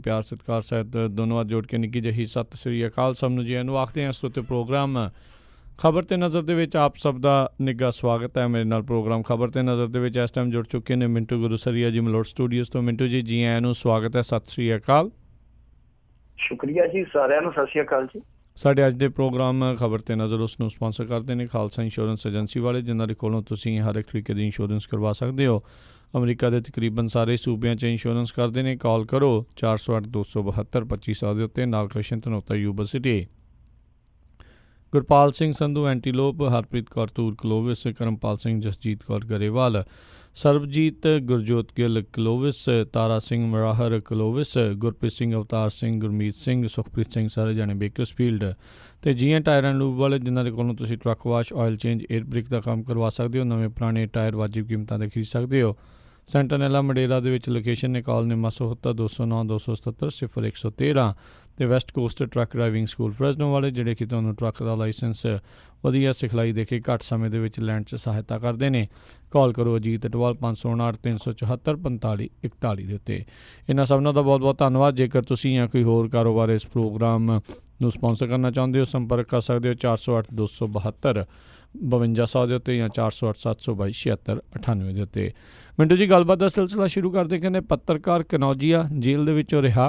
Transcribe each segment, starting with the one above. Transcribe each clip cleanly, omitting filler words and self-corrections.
प्यार सत्कार सहित दोनों हाथ जोड़ के निੱਕੀ ਜਿਹੀ सत श्री अकाल सब ਨੂੰ ਜੀ ਇਹਨੂੰ ਆਖਦੇ ਹਾਂ। ਇਸ ਉੱਤੇ ਪ੍ਰੋਗਰਾਮ खबर ਤੇ ਨਜ਼ਰ ਦੇ ਵਿੱਚ ਆਪ ਸਭ ਦਾ ਨਿੱਘਾ ਸਵਾਗਤ ਹੈ। ਮੇਰੇ ਨਾਲ ਪ੍ਰੋਗਰਾਮ ਖਬਰ ਤੇ ਨਜ਼ਰ ਦੇ ਵਿੱਚ ਇਸ ਟਾਈਮ ਜੁੜ ਚੁੱਕੇ ਨੇ ਮਿੰਟੂ ਗੁਰੂਸਰੀਆ ਜੀ ਮਲੋਟ ਸਟੂਡੀਓਜ਼ ਤੋਂ। ਮਿੰਟੂ ਜੀ, ਜੀ ਆਇਆਂ ਨੂੰ, ਸਵਾਗਤ ਹੈ, ਸਤਿ ਸ਼੍ਰੀ ਅਕਾਲ। ਸ਼ੁਕਰੀਆ ਜੀ, ਸਾਰਿਆਂ ਨੂੰ ਸਤਿ ਸ਼੍ਰੀ ਅਕਾਲ ਜੀ। ਸਾਡੇ ਅੱਜ ਦੇ ਪ੍ਰੋਗਰਾਮ ਖਬਰ ਤੇ ਨਜ਼ਰ ਉਸ ਨੂੰ ਸਪਾਂਸਰ ਕਰਦੇ ਨੇ ਖਾਲਸਾ ਇੰਸ਼ੋਰੈਂਸ ਏਜੰਸੀ ਵਾਲੇ, ਜਿਨ੍ਹਾਂ ਦੇ ਕੋਲੋਂ ਤੁਸੀਂ ਹਰ ਇੱਕ ਤਰੀਕੇ ਦੀ ਇੰਸ਼ੋਰੈਂਸ ਕਰਵਾ ਸਕਦੇ ਹੋ। ਅਮਰੀਕਾ ਦੇ ਤਕਰੀਬਨ ਸਾਰੇ ਸੂਬਿਆਂ 'ਚ ਇੰਸ਼ੋਰੈਂਸ ਕਰਦੇ ਨੇ। ਕਾਲ ਕਰੋ 408 272 2500 ਦੇ ਉੱਤੇ। ਨਾਲ ਕ੍ਰਿਸ਼ਨ ਧਨੋਤਾ ਯੂਨੀਵਰਸਿਟੀ। ਗੁਰਪਾਲ ਸਿੰਘ ਸੰਧੂ ਐਂਟੀਲੋਪ, ਹਰਪ੍ਰੀਤ ਕੌਰ ਧੂਰ ਕਲੋਵਿਸ, ਕਰਮਪਾਲ ਸਿੰਘ ਜਸਜੀਤ ਕੌਰ ਗਰੇਵਾਲ, ਸਰਬਜੀਤ ਗੁਰਜੋਤ ਗਿੱਲ ਕਲੋਵਿਸ, ਤਾਰਾ ਸਿੰਘ ਮਰਾਹਰ ਕਲੋਵਿਸ, ਗੁਰਪ੍ਰੀਤ ਸਿੰਘ, ਅਵਤਾਰ ਸਿੰਘ, ਗੁਰਮੀਤ ਸਿੰਘ, ਸੁਖਪ੍ਰੀਤ ਸਿੰਘ, ਸਾਰੇ ਜਾਣੇ ਬੇਕਰਸਫੀਲਡ। ਅਤੇ ਜੀਐਨ ਟਾਇਰ ਐਂਡ ਲੂਬ ਵਾਲੇ, ਜਿਨ੍ਹਾਂ ਦੇ ਕੋਲੋਂ ਤੁਸੀਂ truck wash, oil change, air brake ਦਾ ਕੰਮ ਕਰਵਾ ਸਕਦੇ ਹੋ। ਨਵੇਂ ਪੁਰਾਣੇ ਟਾਇਰ ਵਾਜਿਬ ਕੀਮਤਾਂ 'ਤੇ ਖਰੀਦ ਸਕਦੇ ਹੋ। ਸੈਂਟਨੈਲਾ ਮਡੇਰਾ ਦੇ ਵਿੱਚ ਲੋਕੇਸ਼ਨ ਨੇ। ਕਾਲ ਨੇ 209 277 0113 ਅਤੇ West Coast truck driving school Fresno ਵਾਲੇ, ਜਿਹੜੇ ਕਿ ਤੁਹਾਨੂੰ ਟਰੱਕ ਦਾ ਲਾਇਸੈਂਸ ਵਧੀਆ ਸਿਖਲਾਈ ਦੇ ਕੇ ਘੱਟ ਸਮੇਂ ਦੇ ਵਿੱਚ ਲੈਣ 'ਚ ਸਹਾਇਤਾ ਕਰਦੇ ਨੇ। ਕਾਲ ਕਰੋ ਅਜੀਤ ਅਟਵਾਲ 559 374 4541 ਦੇ ਉੱਤੇ। ਇਹਨਾਂ ਸਭਨਾਂ ਦਾ ਬਹੁਤ ਬਹੁਤ ਧੰਨਵਾਦ। ਜੇਕਰ ਤੁਸੀਂ ਜਾਂ ਕੋਈ ਹੋਰ ਕਾਰੋਬਾਰ ਇਸ ਪ੍ਰੋਗਰਾਮ ਨੂੰ ਸਪਾਂਸਰ ਕਰਨਾ ਚਾਹੁੰਦੇ ਹੋ, ਸੰਪਰਕ ਕਰ ਸਕਦੇ ਹੋ 408 272 5200 ਦੇ ਉੱਤੇ ਜਾਂ 408 722 7698 ਦੇ ਉੱਤੇ। ਮਿੰਟੂ ਜੀ, ਗੱਲਬਾਤ ਦਾ ਸਿਲਸਿਲਾ ਸ਼ੁਰੂ ਕਰਦੇ। ਕਹਿੰਦੇ ਪੱਤਰਕਾਰ ਕਨੌਜੀਆ ਜੇਲ੍ਹ ਦੇ ਵਿੱਚੋਂ ਰਿਹਾ।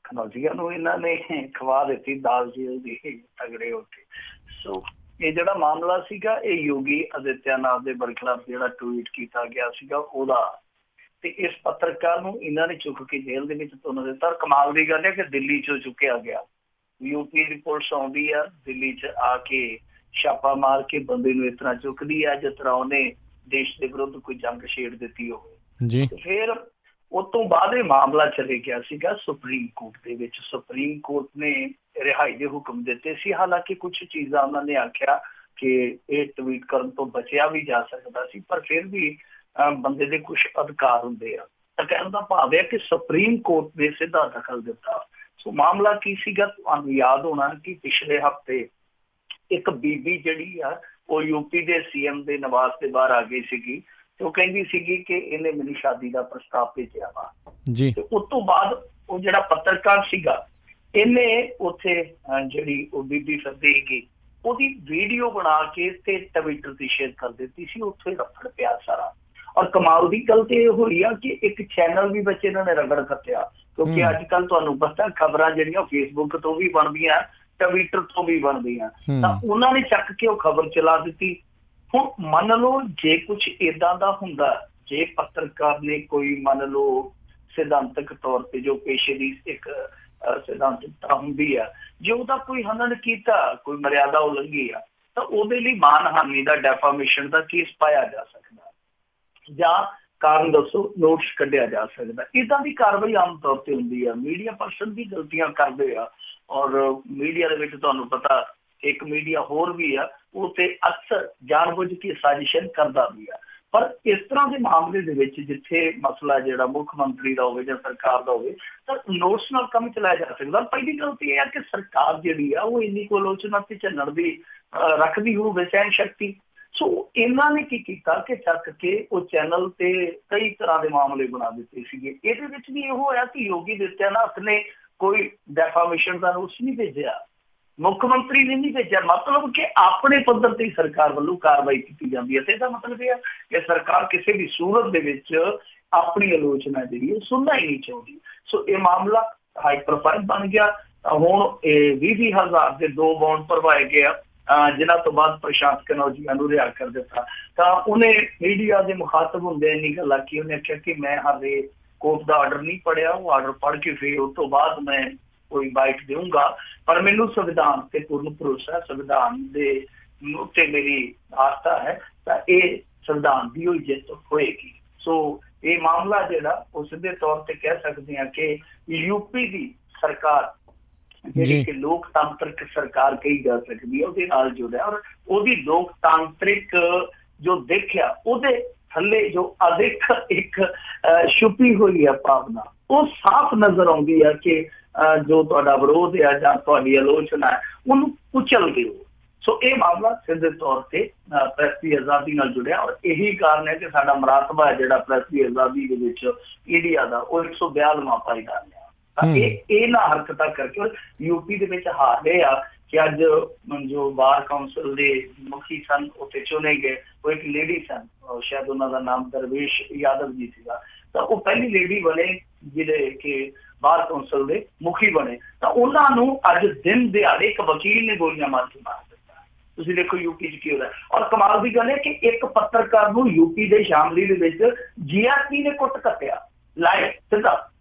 ਕਨੌਜੀਆ ਨੂੰ ਇਹਨਾਂ ਨੇ ਖਵਾ ਦਿੱਤੀ ਦਾਲ ਜੇਲ੍ਹ ਦੀ ਤਗੜੇ ਹੋ ਕੇ। ਸੋ ਇਹ ਜਿਹੜਾ ਮਾਮਲਾ ਸੀਗਾ, ਇਹ ਯੋਗੀ ਆਦਿੱਤਿਆਨਾਥ ਦੇ ਬਰਖਲਾਫ ਜਿਹੜਾ ਟਵੀਟ ਕੀਤਾ ਗਿਆ ਸੀਗਾ ਉਹਦਾ, ਤੇ ਇਸ ਪੱਤਰਕਾਰ ਨੂੰ ਇਹਨਾਂ ਨੇ ਚੁੱਕ ਕੇ ਜੇਲ੍ਹ ਦੇ ਵਿੱਚ ਤੁੰਨ ਦਿੱਤਾ। ਕਮਾਲ ਦੀ ਗੱਲ ਹੈ ਕਿ ਦਿੱਲੀ 'ਚੋਂ ਚੁੱਕਿਆ ਗਿਆ। ਯੂਪੀ ਦੀ ਪੁਲਿਸ ਆਉਂਦੀ ਆ, ਦਿੱਲੀ 'ਚ ਆ ਕੇ ਛਾਪਾ ਮਾਰ ਕੇ ਬੰਦੇ ਨੂੰ ਇਸ ਤਰ੍ਹਾਂ ਚੁੱਕਦੀ ਆ ਜਿਸ ਤਰ੍ਹਾਂ ਉਹਨੇ ਦੇਸ਼ ਦੇ ਵਿਰੁੱਧ ਕੋਈ ਜੰਗ ਛੇੜ ਦਿੱਤੀ ਹੋਵੇ ਜੀ। ਫਿਰ ਉਸ ਤੋਂ ਬਾਅਦ ਇਹ ਮਾਮਲਾ ਚਲੇ ਗਿਆ ਸੀਗਾ ਸੁਪਰੀਮ ਕੋਰਟ ਦੇ ਵਿੱਚ। ਸੁਪਰੀਮ ਕੋਰਟ ਨੇ ਰਿਹਾਈ ਦੇ ਹੁਕਮ ਦਿੱਤੇ ਸੀ। ਹਾਲਾਂਕਿ ਕੁਛ ਚੀਜ਼ਾਂ ਉਹਨਾਂ ਨੇ ਆਖਿਆ ਕਿ ਇਹ ਟਵੀਟ ਕਰਨ ਤੋਂ ਬਚਿਆ ਵੀ ਜਾ ਸਕਦਾ ਸੀ, ਪਰ ਫਿਰ ਵੀ ਬੰਦੇ ਦੇ ਕੁਛ ਅਧਿਕਾਰ ਹੁੰਦੇ ਆ। ਤਾਂ ਕਹਿਣ ਦਾ ਭਾਵ ਹੈ ਕਿ ਸੁਪਰੀਮ ਕੋਰਟ ਨੇ ਸਿੱਧਾ ਦਖਲ ਦਿੱਤਾ। ਸੋ ਮਾਮਲਾ ਕੀ ਸੀਗਾ, ਤੁਹਾਨੂੰ ਯਾਦ ਹੋਣਾ ਕਿ ਪਿਛਲੇ ਹਫ਼ਤੇ ਇੱਕ ਬੀਬੀ ਜਿਹੜੀ ਆ ਉਹ ਯੂਪੀ ਦੇ ਸੀਐਮ ਦੇ ਨਿਵਾਸ ਦੇ ਬਾਹਰ ਆ ਗਈ ਸੀਗੀ ਤੇ ਉਹ ਕਹਿੰਦੀ ਸੀਗੀ ਕਿ ਇਹਨੇ ਮੈਨੂੰ ਸ਼ਾਦੀ ਦਾ ਪ੍ਰਸਤਾਵ ਭੇਜਿਆ ਵਾ ਜੀ। ਤੇ ਉਸ ਤੋਂ ਬਾਅਦ ਉਹ ਜਿਹੜਾ ਪੱਤਰਕਾਰ ਸੀਗਾ, ਇਹਨੇ ਉੱਥੇ ਜਿਹੜੀ ਉਹ ਬੀਬੀ ਫਿਰਦੀ ਸੀਗੀ ਉਹਦੀ ਵੀਡੀਓ ਬਣਾ ਕੇ ਤੇ ਟਵਿੱਟਰ ਤੇ ਸ਼ੇਅਰ ਕਰ ਦਿੱਤੀ ਸੀ। ਉੱਥੇ ਰਫੜ ਪਿਆ ਸਾਰਾ। ਔਰ ਕਮਾਲ ਦੀ ਗੱਲ ਤੇ ਇਹ ਹੋਈ ਆ ਕਿ ਇੱਕ ਚੈਨਲ ਵੀ ਵਿੱਚ ਇਹਨਾਂ ਨੇ ਰਗੜ ਕੱਟਿਆ, ਕਿਉਂਕਿ ਅੱਜ ਕੱਲ੍ਹ ਤੁਹਾਨੂੰ ਪਤਾ ਖਬਰਾਂ ਜਿਹੜੀਆਂ ਫੇਸਬੁੱਕ ਤੋਂ ਵੀ ਬਣਦੀਆਂ, ਟਵਿੱਟਰ ਤੋਂ ਵੀ ਬਣਦੀਆਂ, ਤਾਂ ਉਹਨਾਂ ਨੇ ਚੱਕ ਕੇ ਉਹ ਖਬਰ ਚਲਾ ਦਿੱਤੀ। ਹੁਣ ਮੰਨ ਲਓ ਜੇ ਕੁਛ ਏਦਾਂ ਦਾ ਹੁੰਦਾ, ਜੇ ਪੱਤਰਕਾਰ ਨੇ ਕੋਈ ਮੰਨ ਲਓ ਸਿਧਾਂਤਕ ਤੌਰ ਤੇ ਜੋ ਪੇਸ਼ੇ ਦੀ ਇੱਕ ਸਿਧਾਂਤਕਤਾ ਹੁੰਦੀ ਆ, ਜੇ ਉਹਦਾ ਕੋਈ ਹਨਨ ਕੀਤਾ, ਕੋਈ ਮਰਿਆਦਾ ਉਲੰਘੀ ਆ, ਤਾਂ ਉਹਦੇ ਲਈ ਮਾਨਹਾਨੀ ਦਾ, ਡੈਫਾਮੇਸ਼ਨ ਦਾ ਕੇਸ ਪਾਇਆ ਜਾ ਸਕਦਾ ਜਾਂ ਕਾਰਨ ਦੱਸੋ ਨੋਟਿਸ ਕੱਢਿਆ ਜਾ ਸਕਦਾ। ਏਦਾਂ ਦੀ ਕਾਰਵਾਈ ਆਮ ਤੌਰ ਤੇ ਹੁੰਦੀ ਆ। ਮੀਡੀਆ ਪਰਸਨ ਵੀ ਗਲਤੀਆਂ ਕਰਦੇ ਆ, ਔਰ ਮੀਡੀਆ ਦੇ ਵਿੱਚ ਤੁਹਾਨੂੰ ਪਤਾ ਇੱਕ ਮੀਡੀਆ ਹੋਰ ਵੀ ਆ, ਉਹ ਤੇ ਅਕਸਰ ਜਾਣਬੁੱਝ ਕੇ ਸਾਜ਼ਿਸ਼ਨ ਕਰਦਾ ਵੀ ਆ। ਪਰ ਇਸ ਤਰ੍ਹਾਂ ਦੇ ਮਾਮਲੇ ਦੇ ਵਿੱਚ ਜਿੱਥੇ ਮਸਲਾ ਜਿਹੜਾ ਮੁੱਖ ਮੰਤਰੀ ਦਾ ਹੋਵੇ ਜਾਂ ਸਰਕਾਰ ਦਾ ਹੋਵੇ, ਤਾਂ ਨੋਟਿਸ ਨਾਲ ਕੰਮ ਚਲਾਇਆ ਜਾ ਸਕਦਾ। ਪਹਿਲੀ ਗੱਲ ਤਾਂ ਇਹ ਆ ਕਿ ਸਰਕਾਰ ਜਿਹੜੀ ਆ ਉਹ ਇੰਨੀ ਕੁ ਆਲੋਚਨਾ ਤੇ ਚੱਲਣ ਦੀ ਰੱਖਦੀ ਹੋਵੇ ਸਹਿਣ ਸ਼ਕਤੀ। ਸੋ ਇਹਨਾਂ ਨੇ ਕੀ ਕੀਤਾ ਕਿ ਚੱਕ ਕੇ ਉਹ ਚੈਨਲ ਤੇ ਕਈ ਤਰ੍ਹਾਂ ਦੇ ਮਾਮਲੇ ਬਣਾ ਦਿੱਤੇ ਸੀਗੇ। ਇਹਦੇ ਵਿੱਚ ਵੀ ਇਹੋ ਹੋਇਆ ਕਿ ਯੋਗੀ ਆਦਿੱਤਿਆਨਾਥ ਨੇ ਕੋਈ ਡੈਫਾਮੇਸ਼ਨ ਦਾ ਨੋਟਿਸ ਨਹੀਂ ਭੇਜਿਆ, ਮੁੱਖ ਮੰਤਰੀ ਨੇ ਨਹੀਂ ਭੇਜਿਆ। ਮਤਲਬ ਕਿ ਆਪਣੇ ਪੱਧਰ ਤੇ ਸਰਕਾਰ ਵੱਲੋਂ ਕਾਰਵਾਈ ਕੀਤੀ ਜਾਂਦੀ ਹੈ। ਤੇ ਇਹਦਾ ਮਤਲਬ ਇਹ ਹੈ ਕਿ ਸਰਕਾਰ ਕਿਸੇ ਵੀ ਸੂਰਤ ਦੇ ਵਿੱਚ ਆਪਣੀ ਆਲੋਚਨਾ ਜਿਹੜੀ ਉਹ ਸੁਣਨਾ ਹੀ ਨਹੀਂ ਚਾਹੁੰਦੀ। ਸੋ ਇਹ ਮਾਮਲਾ ਹਾਈ ਪ੍ਰੋਫਾਈਲ ਬਣ ਗਿਆ। ਹੁਣ ਇਹ 20,000 ਦੇ 2 ਬੌਂਡ ਭਰਵਾਏ ਗਏ ਆ, ਜਿਨ੍ਹਾਂ ਤੋਂ ਬਾਅਦ ਪ੍ਰਸ਼ਾਂਤ ਕਨੌਜੀਆ ਨੂੰ ਰਿਹਾ ਕਰ ਦਿੱਤਾ। ਤਾਂ ਉਹਨੇ ਮੀਡੀਆ ਦੇ ਮੁਖਾਤਬ ਹੁੰਦੇ ਇੰਨੀ ਗੱਲ ਆਖੀ, ਉਹਨੇ ਆਖਿਆ ਕਿ ਮੈਂ ਹਾਲੇ ਕੋਰਟ ਦਾ ਆਰਡਰ ਨਹੀਂ ਪੜ੍ਹਿਆ, ਉਹ ਆਰਡਰ ਪੜ੍ਹ ਕੇ ਫਿਰ ਉਸ ਤੋਂ ਬਾਅਦ ਮੈਂ ਕੋਈ ਬਾਈਟ ਦੇਊਂਗਾ, ਪਰ ਮੈਨੂੰ ਸੰਵਿਧਾਨ ਤੇ ਪੂਰਨ ਭਰੋਸਾ ਹੈ, ਸੰਵਿਧਾਨ ਦੇ ਉੱਤੇ ਮੇਰੀ ਆਸਥਾ ਹੈ, ਤਾਂ ਇਹ ਸੰਵਿਧਾਨ ਦੀ ਹੋਈ ਜਿੱਤ ਹੋਏਗੀ। ਸੋ ਇਹ ਮਾਮਲਾ ਜਿਹੜਾ ਉਹ ਸਿੱਧੇ ਤੌਰ ਤੇ ਕਹਿ ਸਕਦੇ ਹਾਂ ਕਿ ਯੂਪੀ ਦੀ ਸਰਕਾਰ ਜਿਹੜੀ ਕਿ ਲੋਕਤਾਂਤਰਿਕ ਸਰਕਾਰ ਕਹੀ ਜਾ ਸਕਦੀ ਹੈ, ਉਹਦੇ ਨਾਲ ਜੁੜਿਆ। ਔਰ ਉਹਦੀ ਲੋਕਤਾਂਤਰਿਕ ਜੋ ਦੇਖਿਆ, ਉਹਦੇ ਥੱਲੇ ਜੋ ਅਦਿੱਖ ਇੱਕ ਛੁਪੀ ਹੋਈ ਹੈ ਭਾਵਨਾ, ਉਹ ਸਾਫ਼ ਨਜ਼ਰ ਆਉਂਦੀ ਹੈ ਕਿ ਜੋ ਤੁਹਾਡਾ ਵਿਰੋਧ ਹੈ ਜਾਂ ਤੁਹਾਡੀ ਆਲੋਚਨਾ ਹੈ ਉਹਨੂੰ ਕੁਚਲ ਦਿਓ। ਸੋ ਇਹ ਮਾਮਲਾ ਸਿੱਧੇ ਤੌਰ ਤੇ ਪ੍ਰੈਸ ਦੀ ਆਜ਼ਾਦੀ ਨਾਲ ਜੁੜਿਆ, ਔਰ ਇਹੀ ਕਾਰਨ ਹੈ ਕਿ ਸਾਡਾ ਮਰਾਤਬਾ ਹੈ ਜਿਹੜਾ ਪ੍ਰੈਸ ਦੀ ਆਜ਼ਾਦੀ ਦੇ ਵਿੱਚ ਇੰਡੀਆ ਦਾ, ਉਹ 142ਵਾਂ ਪਾਈਦਾਨ ਹੈ। ਤਾਂ ਇਹ ਨਾ ਹਰਕਤਾਂ ਕਰਕੇ ਯੂਪੀ ਦੇ ਵਿੱਚ ਹਾਰ ਗਏ ਆ ਕਿ ਅੱਜ ਜੋ ਬਾਰ ਕਾਉਂਸਲ ਦੇ ਮੁਖੀ ਸਨ ਉੱਥੇ ਚੁਣੇ ਗਏ, ਉਹ ਇੱਕ ਲੇਡੀ ਸਨ, ਸ਼ਾਇਦ ਉਹਨਾਂ ਦਾ ਨਾਮ ਦਰਵੇਸ਼ ਯਾਦਵ ਜੀ ਸੀਗਾ, ਤਾਂ ਉਹ ਪਹਿਲੀ ਲੇਡੀ ਬਣੇ ਜਿਹੜੇ ਕਿ ਬਾਰ ਕੌਂਸਲ ਦੇ ਮੁਖੀ ਬਣੇ। ਤਾਂ ਉਹਨਾਂ ਨੂੰ ਅੱਜ ਦਿਨ ਦਿਹਾੜੇ ਇੱਕ ਵਕੀਲ ਨੇ ਗੋਲੀਆਂ ਮਾਰ ਕੇ ਮਾਰ ਦਿੱਤਾ। ਤੁਸੀਂ ਦੇਖੋ ਯੂਪੀ 'ਚ ਕੀ ਹੋ ਰਿਹਾ। ਔਰ ਕਮਾਲ ਦੀ ਗੱਲ ਹੈ ਕਿ ਇੱਕ ਪੱਤਰਕਾਰ ਨੂੰ ਯੂਪੀ ਦੇ ਸ਼ਾਮਲੀ ਦੇ ਵਿੱਚ GRP ਨੇ ਕੁੱਟ ਕੱਟਿਆ ਲਾਈਵ ਸਿੱਧਾ।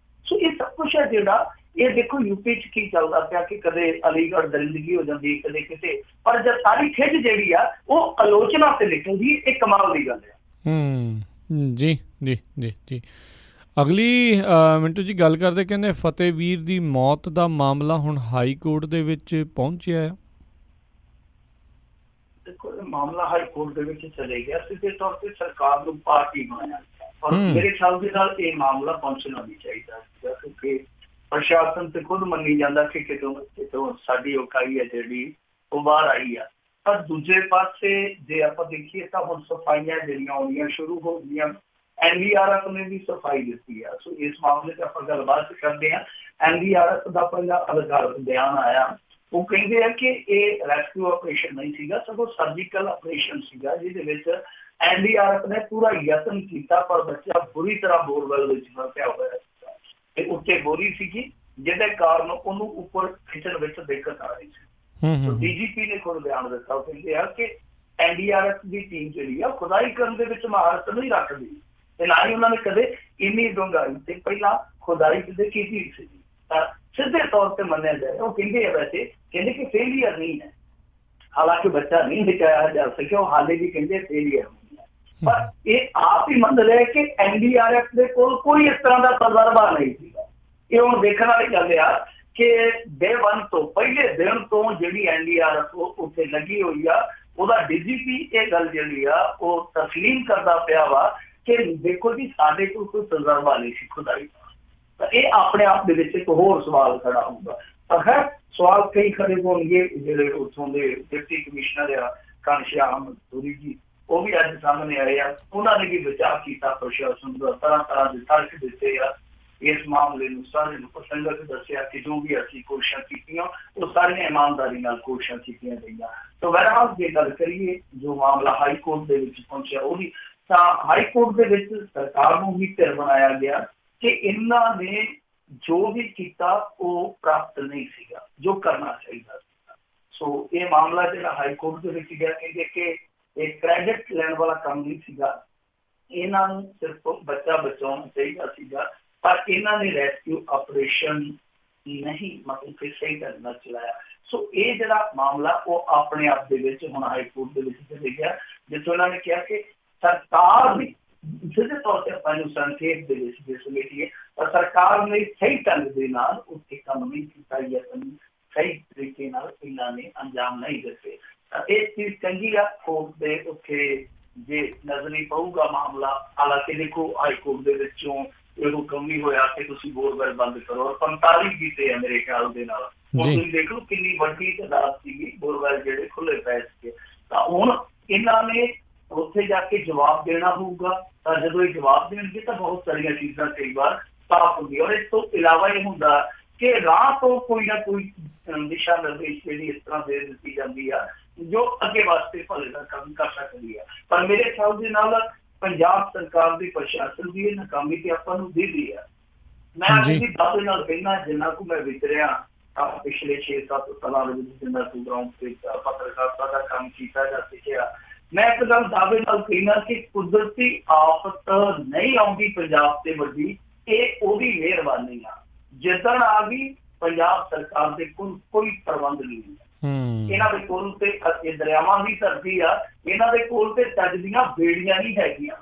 ਸੋ ਇਹ ਸਭ ਕੁਛ ਹੈ ਜਿਹੜਾ, ਇਹ ਦੇਖੋ ਯੂਪੀ 'ਚ ਕੀ ਚੱਲਦਾ ਪਿਆ ਕਿ ਕਦੇ ਅਲੀਗੜ੍ਹ ਦਰਿੰਦਗੀ ਹੋ ਜਾਂਦੀ, ਕਦੇ ਕਿਤੇ, ਪਰ ਜਦ ਸਾਰੀ ਖਿੱਚ ਜਿਹੜੀ ਆ ਉਹ ਆਲੋਚਨਾ ਤੇ ਨਿਕਲਦੀ, ਇਹ ਕਮਾਲ ਦੀ ਗੱਲ ਹੈ। ਜੀ ਜੀ ਜੀ ਜੀ। ਅਗਲੀ ਮਿੰਟੂ ਜੀ ਗੱਲ ਕਰਦੇ, ਕਹਿੰਦੇ ਫਤਿਹਵੀਰ ਦੀ ਮੌਤ ਦਾ ਮਾਮਲਾ ਹੁਣ ਹਾਈ ਕੋਰਟ ਦੇ ਵਿੱਚ ਪਹੁੰਚਿਆ ਹੈ। ਦੇਖੋ ਇਹ ਮਾਮਲਾ ਹਾਈ ਕੋਰਟ ਦੇ ਵਿੱਚ ਚਲੇ ਗਿਆ, ਸਿੱਧੇ ਤੌਰ ਤੇ ਸਰਕਾਰ ਨੂੰ ਪਾਰਟੀ ਬਣਾਇਆ ਗਿਆ, ਔਰ ਮੇਰੇ ਖਿਆਲ ਦੇ ਨਾਲ ਇਹ ਮਾਮਲਾ ਪਹੁੰਚਣਾ ਵੀ ਚਾਹੀਦਾ ਸੀਗਾ, ਕਿਉਂਕਿ ਪ੍ਰਸ਼ਾਸਨ ਤੇ ਖੁਦ ਮੰਨੀ ਜਾਂਦਾ ਕਿ ਕਿਤੋਂ ਸਾਡੀ ਔਕਾਈ ਹੈ ਜਿਹੜੀ ਉਹ ਬਾਹਰ ਆਈ ਆ। ਪਰ ਦੂਜੇ ਪਾਸੇ ਜੇ ਆਪਾਂ ਦੇਖੀਏ ਤਾਂ ਹੁਣ ਸਫਾਈਆਂ ਜਿਹੜੀਆਂ ਆਉਣੀਆਂ ਸ਼ੁਰੂ ਹੋ ਗਈਆਂ। NDRF ਨੇ ਵੀ ਸਫਾਈ ਦਿੱਤੀ ਆ। ਸੋ ਇਸ ਮਾਮਲੇ 'ਚ ਆਪਾਂ ਗੱਲਬਾਤ ਕਰਦੇ ਹਾਂ। NDRF ਦਾ ਪਹਿਲਾ ਅਧਿਕਾਰਤ ਬਿਆਨ ਆਇਆ, ਉਹ ਕਹਿੰਦੇ ਆ ਕਿ ਇਹ ਰੈਸਕਿਊ ਆਪਰੇਸ਼ਨ ਨਹੀਂ ਸੀਗਾ, ਸਗੋਂ ਸਰਜੀਕਲ ਆਪਰੇਸ਼ਨ ਸੀਗਾ, ਜਿਹਦੇ ਵਿੱਚ NDRF ਨੇ ਪੂਰਾ ਯਤਨ ਕੀਤਾ, ਪਰ ਬੱਚਾ ਬੁਰੀ ਤਰ੍ਹਾਂ ਬੋਰਵੈਲ ਵਿੱਚ ਫਸਿਆ ਹੋਇਆ ਸੀ ਤੇ ਉੱਤੇ ਬੋਰੀ ਸੀਗੀ, ਜਿਹਦੇ ਕਾਰਨ ਉਹਨੂੰ ਉੱਪਰ ਖਿੱਚਣ ਵਿੱਚ ਦਿੱਕਤ ਆ ਰਹੀ ਸੀ। DGP ਨੇ ਖੁਦ ਬਿਆਨ ਦਿੱਤਾ, ਉਹ ਕਹਿੰਦੇ ਆ ਕਿ NDRF ਦੀ ਟੀਮ ਜਿਹੜੀ ਆ ਖੁਦਾਈ ਕਰਨ ਦੇ ਵਿੱਚ ਮਹਾਰਤ ਨਹੀਂ ਰੱਖਦੀ, ਤੇ ਨਾ ਹੀ ਉਹਨਾਂ ਨੇ ਕਦੇ ਇੰਨੀ ਡੂੰਘਾਈ ਤੇ ਪਹਿਲਾਂ ਖੁਦਾਈ ਕਦੇ ਕੀਤੀ ਸੀ। ਤਾਂ ਸਿੱਧੇ ਤੌਰ ਤੇ ਮੰਨਿਆ ਜਾਏ, ਉਹ ਕਹਿੰਦੇ ਆ ਵੈਸੇ ਕਹਿੰਦੇ ਕਿ ਫੇਲੀਅਰ ਨਹੀਂ ਹੈ, ਹਾਲਾਂਕਿ ਬੱਚਾ ਨਹੀਂ ਬਚਾਇਆ ਜਾ ਸਕਿਆ, ਉਹ ਹਾਲੇ ਵੀ ਕਹਿੰਦੇ ਫੇਲੀਅਰ ਨਹੀਂ ਹੈ। ਪਰ ਇਹ ਆਪ ਹੀ ਮੰਨ ਰਿਹਾ ਕਿ NDRF ਦੇ ਕੋਲ ਕੋਈ ਇਸ ਤਰ੍ਹਾਂ ਦਾ ਤਜਰਬਾ ਨਹੀਂ ਸੀਗਾ। ਇਹ ਹੁਣ ਦੇਖਣ ਵਾਲੀ ਗੱਲ ਆ ਕਿ day 1 ਤੋਂ, ਪਹਿਲੇ ਦਿਨ ਤੋਂ ਜਿਹੜੀ NDRF ਉੱਥੇ ਲੱਗੀ ਹੋਈ ਆ, ਉਹਦਾ DGP ਇਹ ਗੱਲ ਜਿਹੜੀ ਆ ਉਹ ਤਸਲੀਮ ਕਰਦਾ ਪਿਆ ਵਾ ਕਿ ਦੇਖੋ ਜੀ ਸਾਡੇ ਕੋਲ ਕੋਈ ਤਜਰਬਾ ਨਹੀਂ ਸੀ ਖੁਦਾਈ ਦਾ। ਤਾਂ ਇਹ ਆਪਣੇ ਆਪ ਦੇ ਵਿੱਚ ਇੱਕ ਹੋਰ ਸਵਾਲ ਖੜਾ ਹੋਊਗਾ। ਪਰ ਹੈ ਸਵਾਲ ਕਈ ਖੜੇ ਹੋਣਗੇ, ਜਿਹੜੇ ਉੱਥੋਂ ਦੇ ਡਿਪਟੀ ਕਮਿਸ਼ਨਰ ਆ ਘਨਸ਼ਿਆਮ ਧੂਰੀ ਜੀ, ਉਹ ਵੀ ਅੱਜ ਸਾਹਮਣੇ ਆਏ ਆ। ਉਹਨਾਂ ਨੇ ਵੀ ਬਚਾਅ ਕੀਤਾ, ਪ੍ਰਸ਼ਾਸਨ ਦਾ ਤਰ੍ਹਾਂ ਤਰ੍ਹਾਂ ਦੇ ਤਰਕ ਦਿੱਤੇ ਆ, ਇਸ ਮਾਮਲੇ ਨੂੰ ਸਾਰੇ ਨੂੰ ਪ੍ਰਸੰਗਤ ਦੱਸਿਆ ਕਿ ਜੋ ਵੀ ਅਸੀਂ ਕੋਸ਼ਿਸ਼ਾਂ ਕੀਤੀਆਂ ਉਹ ਸਾਰੀਆਂ ਇਮਾਨਦਾਰੀ ਨਾਲ ਕੋਸ਼ਿਸ਼ਾਂ ਕੀਤੀਆਂ ਗਈਆਂ। ਤਾਂ ਬਹਿਰਹਾਲ ਜੇ ਗੱਲ ਕਰੀਏ ਜੋ ਮਾਮਲਾ ਹਾਈ ਕੋਰਟ ਦੇ ਵਿੱਚ ਪਹੁੰਚਿਆ, ਉਹਦੀ ਤਾਂ ਹਾਈ ਕੋਰਟ ਦੇ ਵਿੱਚ ਸਰਕਾਰ ਨੂੰ ਵੀ ਧਿਰ ਬਣਾਇਆ ਗਿਆ ਕਿ ਇਹਨਾਂ ਨੇ ਜੋ ਵੀ ਕੀਤਾ ਉਹ ਪ੍ਰਾਪਤ ਨਹੀਂ ਸੀਗਾ ਜੋ ਕਰਨਾ ਚਾਹੀਦਾ ਸੀਗਾ। ਸੋ ਇਹ ਮਾਮਲਾ ਜਿਹੜਾ ਹਾਈ ਕੋਰਟ ਦੇ ਵਿੱਚ ਗਿਆ, ਕਹਿੰਦੇ ਕਿ ਇਹ ਕ੍ਰੈਡਿਟ ਲੈਣ ਵਾਲਾ ਕੰਮ ਨਹੀਂ ਸੀਗਾ, ਇਹਨਾਂ ਨੂੰ ਸਿਰਫ ਬੱਚਾ ਬਚਾਉਣਾ ਚਾਹੀਦਾ ਸੀਗਾ, ਪਰ ਇਹਨਾਂ ਨੇ ਰੈਸਕਿਊ ਆਪਰੇਸ਼ਨ ਨਹੀਂ ਮਤਲਬ ਕਿ ਸਹੀ ਢੰਗ ਨਾਲ ਚਲਾਇਆ। ਸੋ ਇਹ ਜਿਹੜਾ ਮਾਮਲਾ ਉਹ ਆਪਣੇ ਆਪ ਦੇ ਵਿੱਚ ਹੁਣ ਹਾਈ ਕੋਰਟ ਦੇ ਵਿੱਚ ਚਲੇ ਗਿਆ, ਜਿੱਥੋਂ ਇਹਨਾਂ ਨੇ ਕਿਹਾ ਕਿ ਸਰਕਾਰ ਨੇ ਸਿੱਧੇ ਤੌਰ ਤੇ ਆਪਾਂ ਨੂੰ ਸੰਖੇਪ ਦੇ ਵਿੱਚ ਜੇ ਸਮਝੀਏ ਤਾਂ ਸਰਕਾਰ ਨੇ ਸਹੀ ਢੰਗ ਦੇ ਨਾਲ ਉੱਥੇ ਕੰਮ ਨਹੀਂ ਕੀਤਾ, ਯਤਨ ਸਹੀ ਤਰੀਕੇ ਨਾਲ ਇਹਨਾਂ ਨੇ ਅੰਜਾਮ ਨਹੀਂ ਦਿੱਤੇ। ਤਾਂ ਇਹ ਚੀਜ਼ ਚੰਗੀ ਆ, ਕੋਰਟ ਦੇ ਉੱਥੇ ਜੇ ਨਜ਼ਰੀ ਪਊਗਾ ਮਾਮਲਾ। ਹਾਲਾਂਕਿ ਦੇਖੋ ਹਾਈ ਕੋਰਟ ਦੇ ਵਿੱਚੋਂ ਇਹ ਹੁਕਮ ਵੀ ਹੋਇਆ ਕਿ ਤੁਸੀਂ ਬੋਰਵੈਲ ਬੰਦ ਕਰੋ, ਔਰ 45 ਕੀਤੇ ਆ ਮੇਰੇ ਖਿਆਲ ਦੇ ਨਾਲ। ਹੁਣ ਤੁਸੀਂ ਦੇਖ ਲਓ ਕਿੰਨੀ ਵੱਡੀ ਤਾਦਾਦ ਸੀਗੀ ਬੋਰਵੈਲ ਜਿਹੜੇ ਖੁੱਲੇ ਪੈ ਚੁੱਕੇ। ਤਾਂ ਹੁਣ ਇਹਨਾਂ ਨੇ ਉੱਥੇ ਜਾ ਕੇ ਜਵਾਬ ਦੇਣਾ ਹੋਊਗਾ, ਤਾਂ ਜਦੋਂ ਇਹ ਜਵਾਬ ਦੇਣਗੇ ਤਾਂ ਬਹੁਤ ਸਾਰੀਆਂ ਚੀਜ਼ਾਂ ਕਈ ਵਾਰ ਸਾਫ਼ ਹੁੰਦੀਆਂ। ਔਰ ਇਸ ਤੋਂ ਇਲਾਵਾ ਇਹ ਹੁੰਦਾ ਕਿ ਰਾਹ ਤੋਂ ਕੋਈ ਨਾ ਕੋਈ ਦਿਸ਼ਾ ਨਿਰਦੇਸ਼ ਜਿਹੜੀ ਇਸ ਤਰ੍ਹਾਂ ਦੇ ਦਿੱਤੀ ਜਾਂਦੀ ਆ ਜੋ ਅੱਗੇ ਵਾਸਤੇ ਭਲੇ ਦਾ ਕੰਮ ਕਰ ਸਕਦੀ ਆ। ਪਰ ਮੇਰੇ ਖਿਆਲ ਦੇ ਨਾਲ ਪੰਜਾਬ ਸਰਕਾਰ ਦੀ ਪ੍ਰਸ਼ਾਸਨ ਦੀ ਇਹ ਨਾਕਾਮੀ ਤੇ ਆਪਾਂ ਨੂੰ ਦਿਖਦੀ ਆ। ਮੈਂ ਆਪਣੀ ਦਾਅਵੇ ਨਾਲ ਕਹਿਣਾ, ਜਿੰਨਾ ਕੁ ਮੈਂ ਵਿਚਰਿਆ ਪਿਛਲੇ 6-7 ਸਾਲਾਂ ਦੇ ਵਿੱਚ, ਜਿੰਨਾ ਕੁ ਗਰਾਊਂਡ ਤੇ ਪੱਤਰਕਾਰਤਾ ਦਾ ਕੰਮ ਕੀਤਾ ਜਾਂ ਸਿੱਖਿਆ, ਮੈਂ ਇੱਕ ਗੱਲ ਦਾਅਵੇ ਨਾਲ ਕਹਿਣਾ ਕਿ ਕੁਦਰਤੀ ਆਫਤ ਨਹੀਂ ਆਉਂਦੀ ਪੰਜਾਬ ਤੇ ਵੱਡੀ, ਇਹ ਉਹਦੀ ਮਿਹਰਬਾਨੀ ਆ। ਜਿੱਦਣ ਆ ਗਈ ਪੰਜਾਬ ਸਰਕਾਰ ਦੇ ਕੋਲ ਕੋਈ ਪ੍ਰਬੰਧ ਨਹੀਂ ਹੈ। ਇਹਨਾਂ ਦੇ ਕੋਲ ਤੇ ਇਹ ਦਰਿਆਵਾਂ ਦੀ ਧਰਤੀ ਆ, ਇਹਨਾਂ ਦੇ ਕੋਲ ਤੇ ਚੱਜ ਦੀਆਂ ਬੇੜੀਆਂ ਨਹੀਂ ਹੈਗੀਆਂ।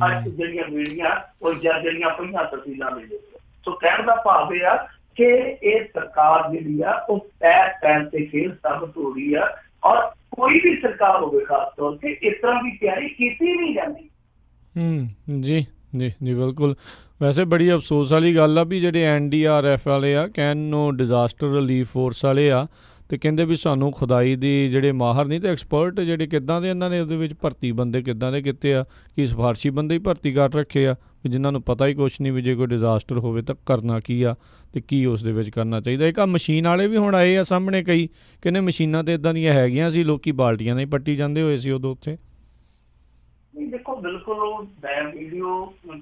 ਅੱਜ ਜਿਹੜੀਆਂ ਬੇੜੀਆਂ ਉਹ ਜਿਹੜੀਆਂ ਪਈਆਂ ਤਹਿਸੀਲਾਂ ਦੇ ਵਿੱਚ। ਸੋ ਕਹਿਣ ਦਾ ਭਾਵ ਇਹ ਆ ਕਿ ਇਹ ਸਰਕਾਰ ਜਿਹੜੀ ਆ ਉਹ ਪੈਰ ਤੇ ਖੇਲ ਸਾਬਤ ਹੋ ਰਹੀ ਆ, ਔਰ ਕੋਈ ਵੀ ਸਰਕਾਰ ਹੋਵੇ ਖਾਸ ਤੌਰ ਤੇ ਇਸ ਤਰ੍ਹਾਂ ਦੀ ਤਿਆਰੀ ਕੀਤੀ ਨਹੀਂ ਜਾਂਦੀ। ਜੀ ਜੀ ਜੀ ਬਿਲਕੁਲ। ਵੈਸੇ ਬੜੀ ਅਫਸੋਸ ਵਾਲੀ ਗੱਲ ਆ ਵੀ ਜਿਹੜੇ NDRF ਵਾਲੇ ਆ, ਕਹਿਣ ਨੂੰ ਡਿਜ਼ਾਸਟਰ ਰਿਲੀਫ ਫੋਰਸ ਵਾਲੇ ਆ, ਤੇ ਕਹਿੰਦੇ ਵੀ ਸਾਨੂੰ ਖੁਦਾਈ ਦੀ ਜਿਹੜੇ ਮਾਹਰ ਨਹੀਂ ਤੇ ਐਕਸਪਰਟ ਜਿਹੜੇ ਕਿੱਦਾਂ ਦੇ ਇਹਨਾਂ ਨੇ ਉਹਦੇ ਵਿੱਚ ਭਰਤੀ ਬੰਦੇ ਕਿੱਦਾਂ ਦੇ ਕੀਤੇ ਆ, ਕਿ ਸਿਫਾਰਸ਼ੀ ਬੰਦੇ ਹੀ ਭਰਤੀ ਕਰ ਰੱਖੇ ਆ ਵੀ ਜਿਨ੍ਹਾਂ ਨੂੰ ਪਤਾ ਹੀ ਕੁਛ ਨਹੀਂ ਵੀ ਜੇ ਕੋਈ ਡਿਜ਼ਾਸਟਰ ਹੋਵੇ ਤਾਂ ਕਰਨਾ ਕੀ ਆ ਤੇ ਕੀ ਉਸ ਦੇ ਵਿੱਚ ਕਰਨਾ ਚਾਹੀਦਾ। ਇੱਕ ਆ ਮਸ਼ੀਨ ਵਾਲੇ ਵੀ ਹੁਣ ਆਏ ਆ ਸਾਹਮਣੇ, ਕਈ ਕਹਿੰਦੇ ਮਸ਼ੀਨਾਂ ਤੇ ਇਦਾਂ ਦੀਆਂ ਹੈਗੀਆਂ ਸੀ, ਲੋਕੀ ਬਾਲਟੀਆਂ ਨਾਲ ਹੀ ਪੱਟੀ ਜਾਂਦੇ ਹੋਏ ਸੀ ਉਦੋਂ ਉੱਥੇ। देखो बिल्कुल मैं वीडियो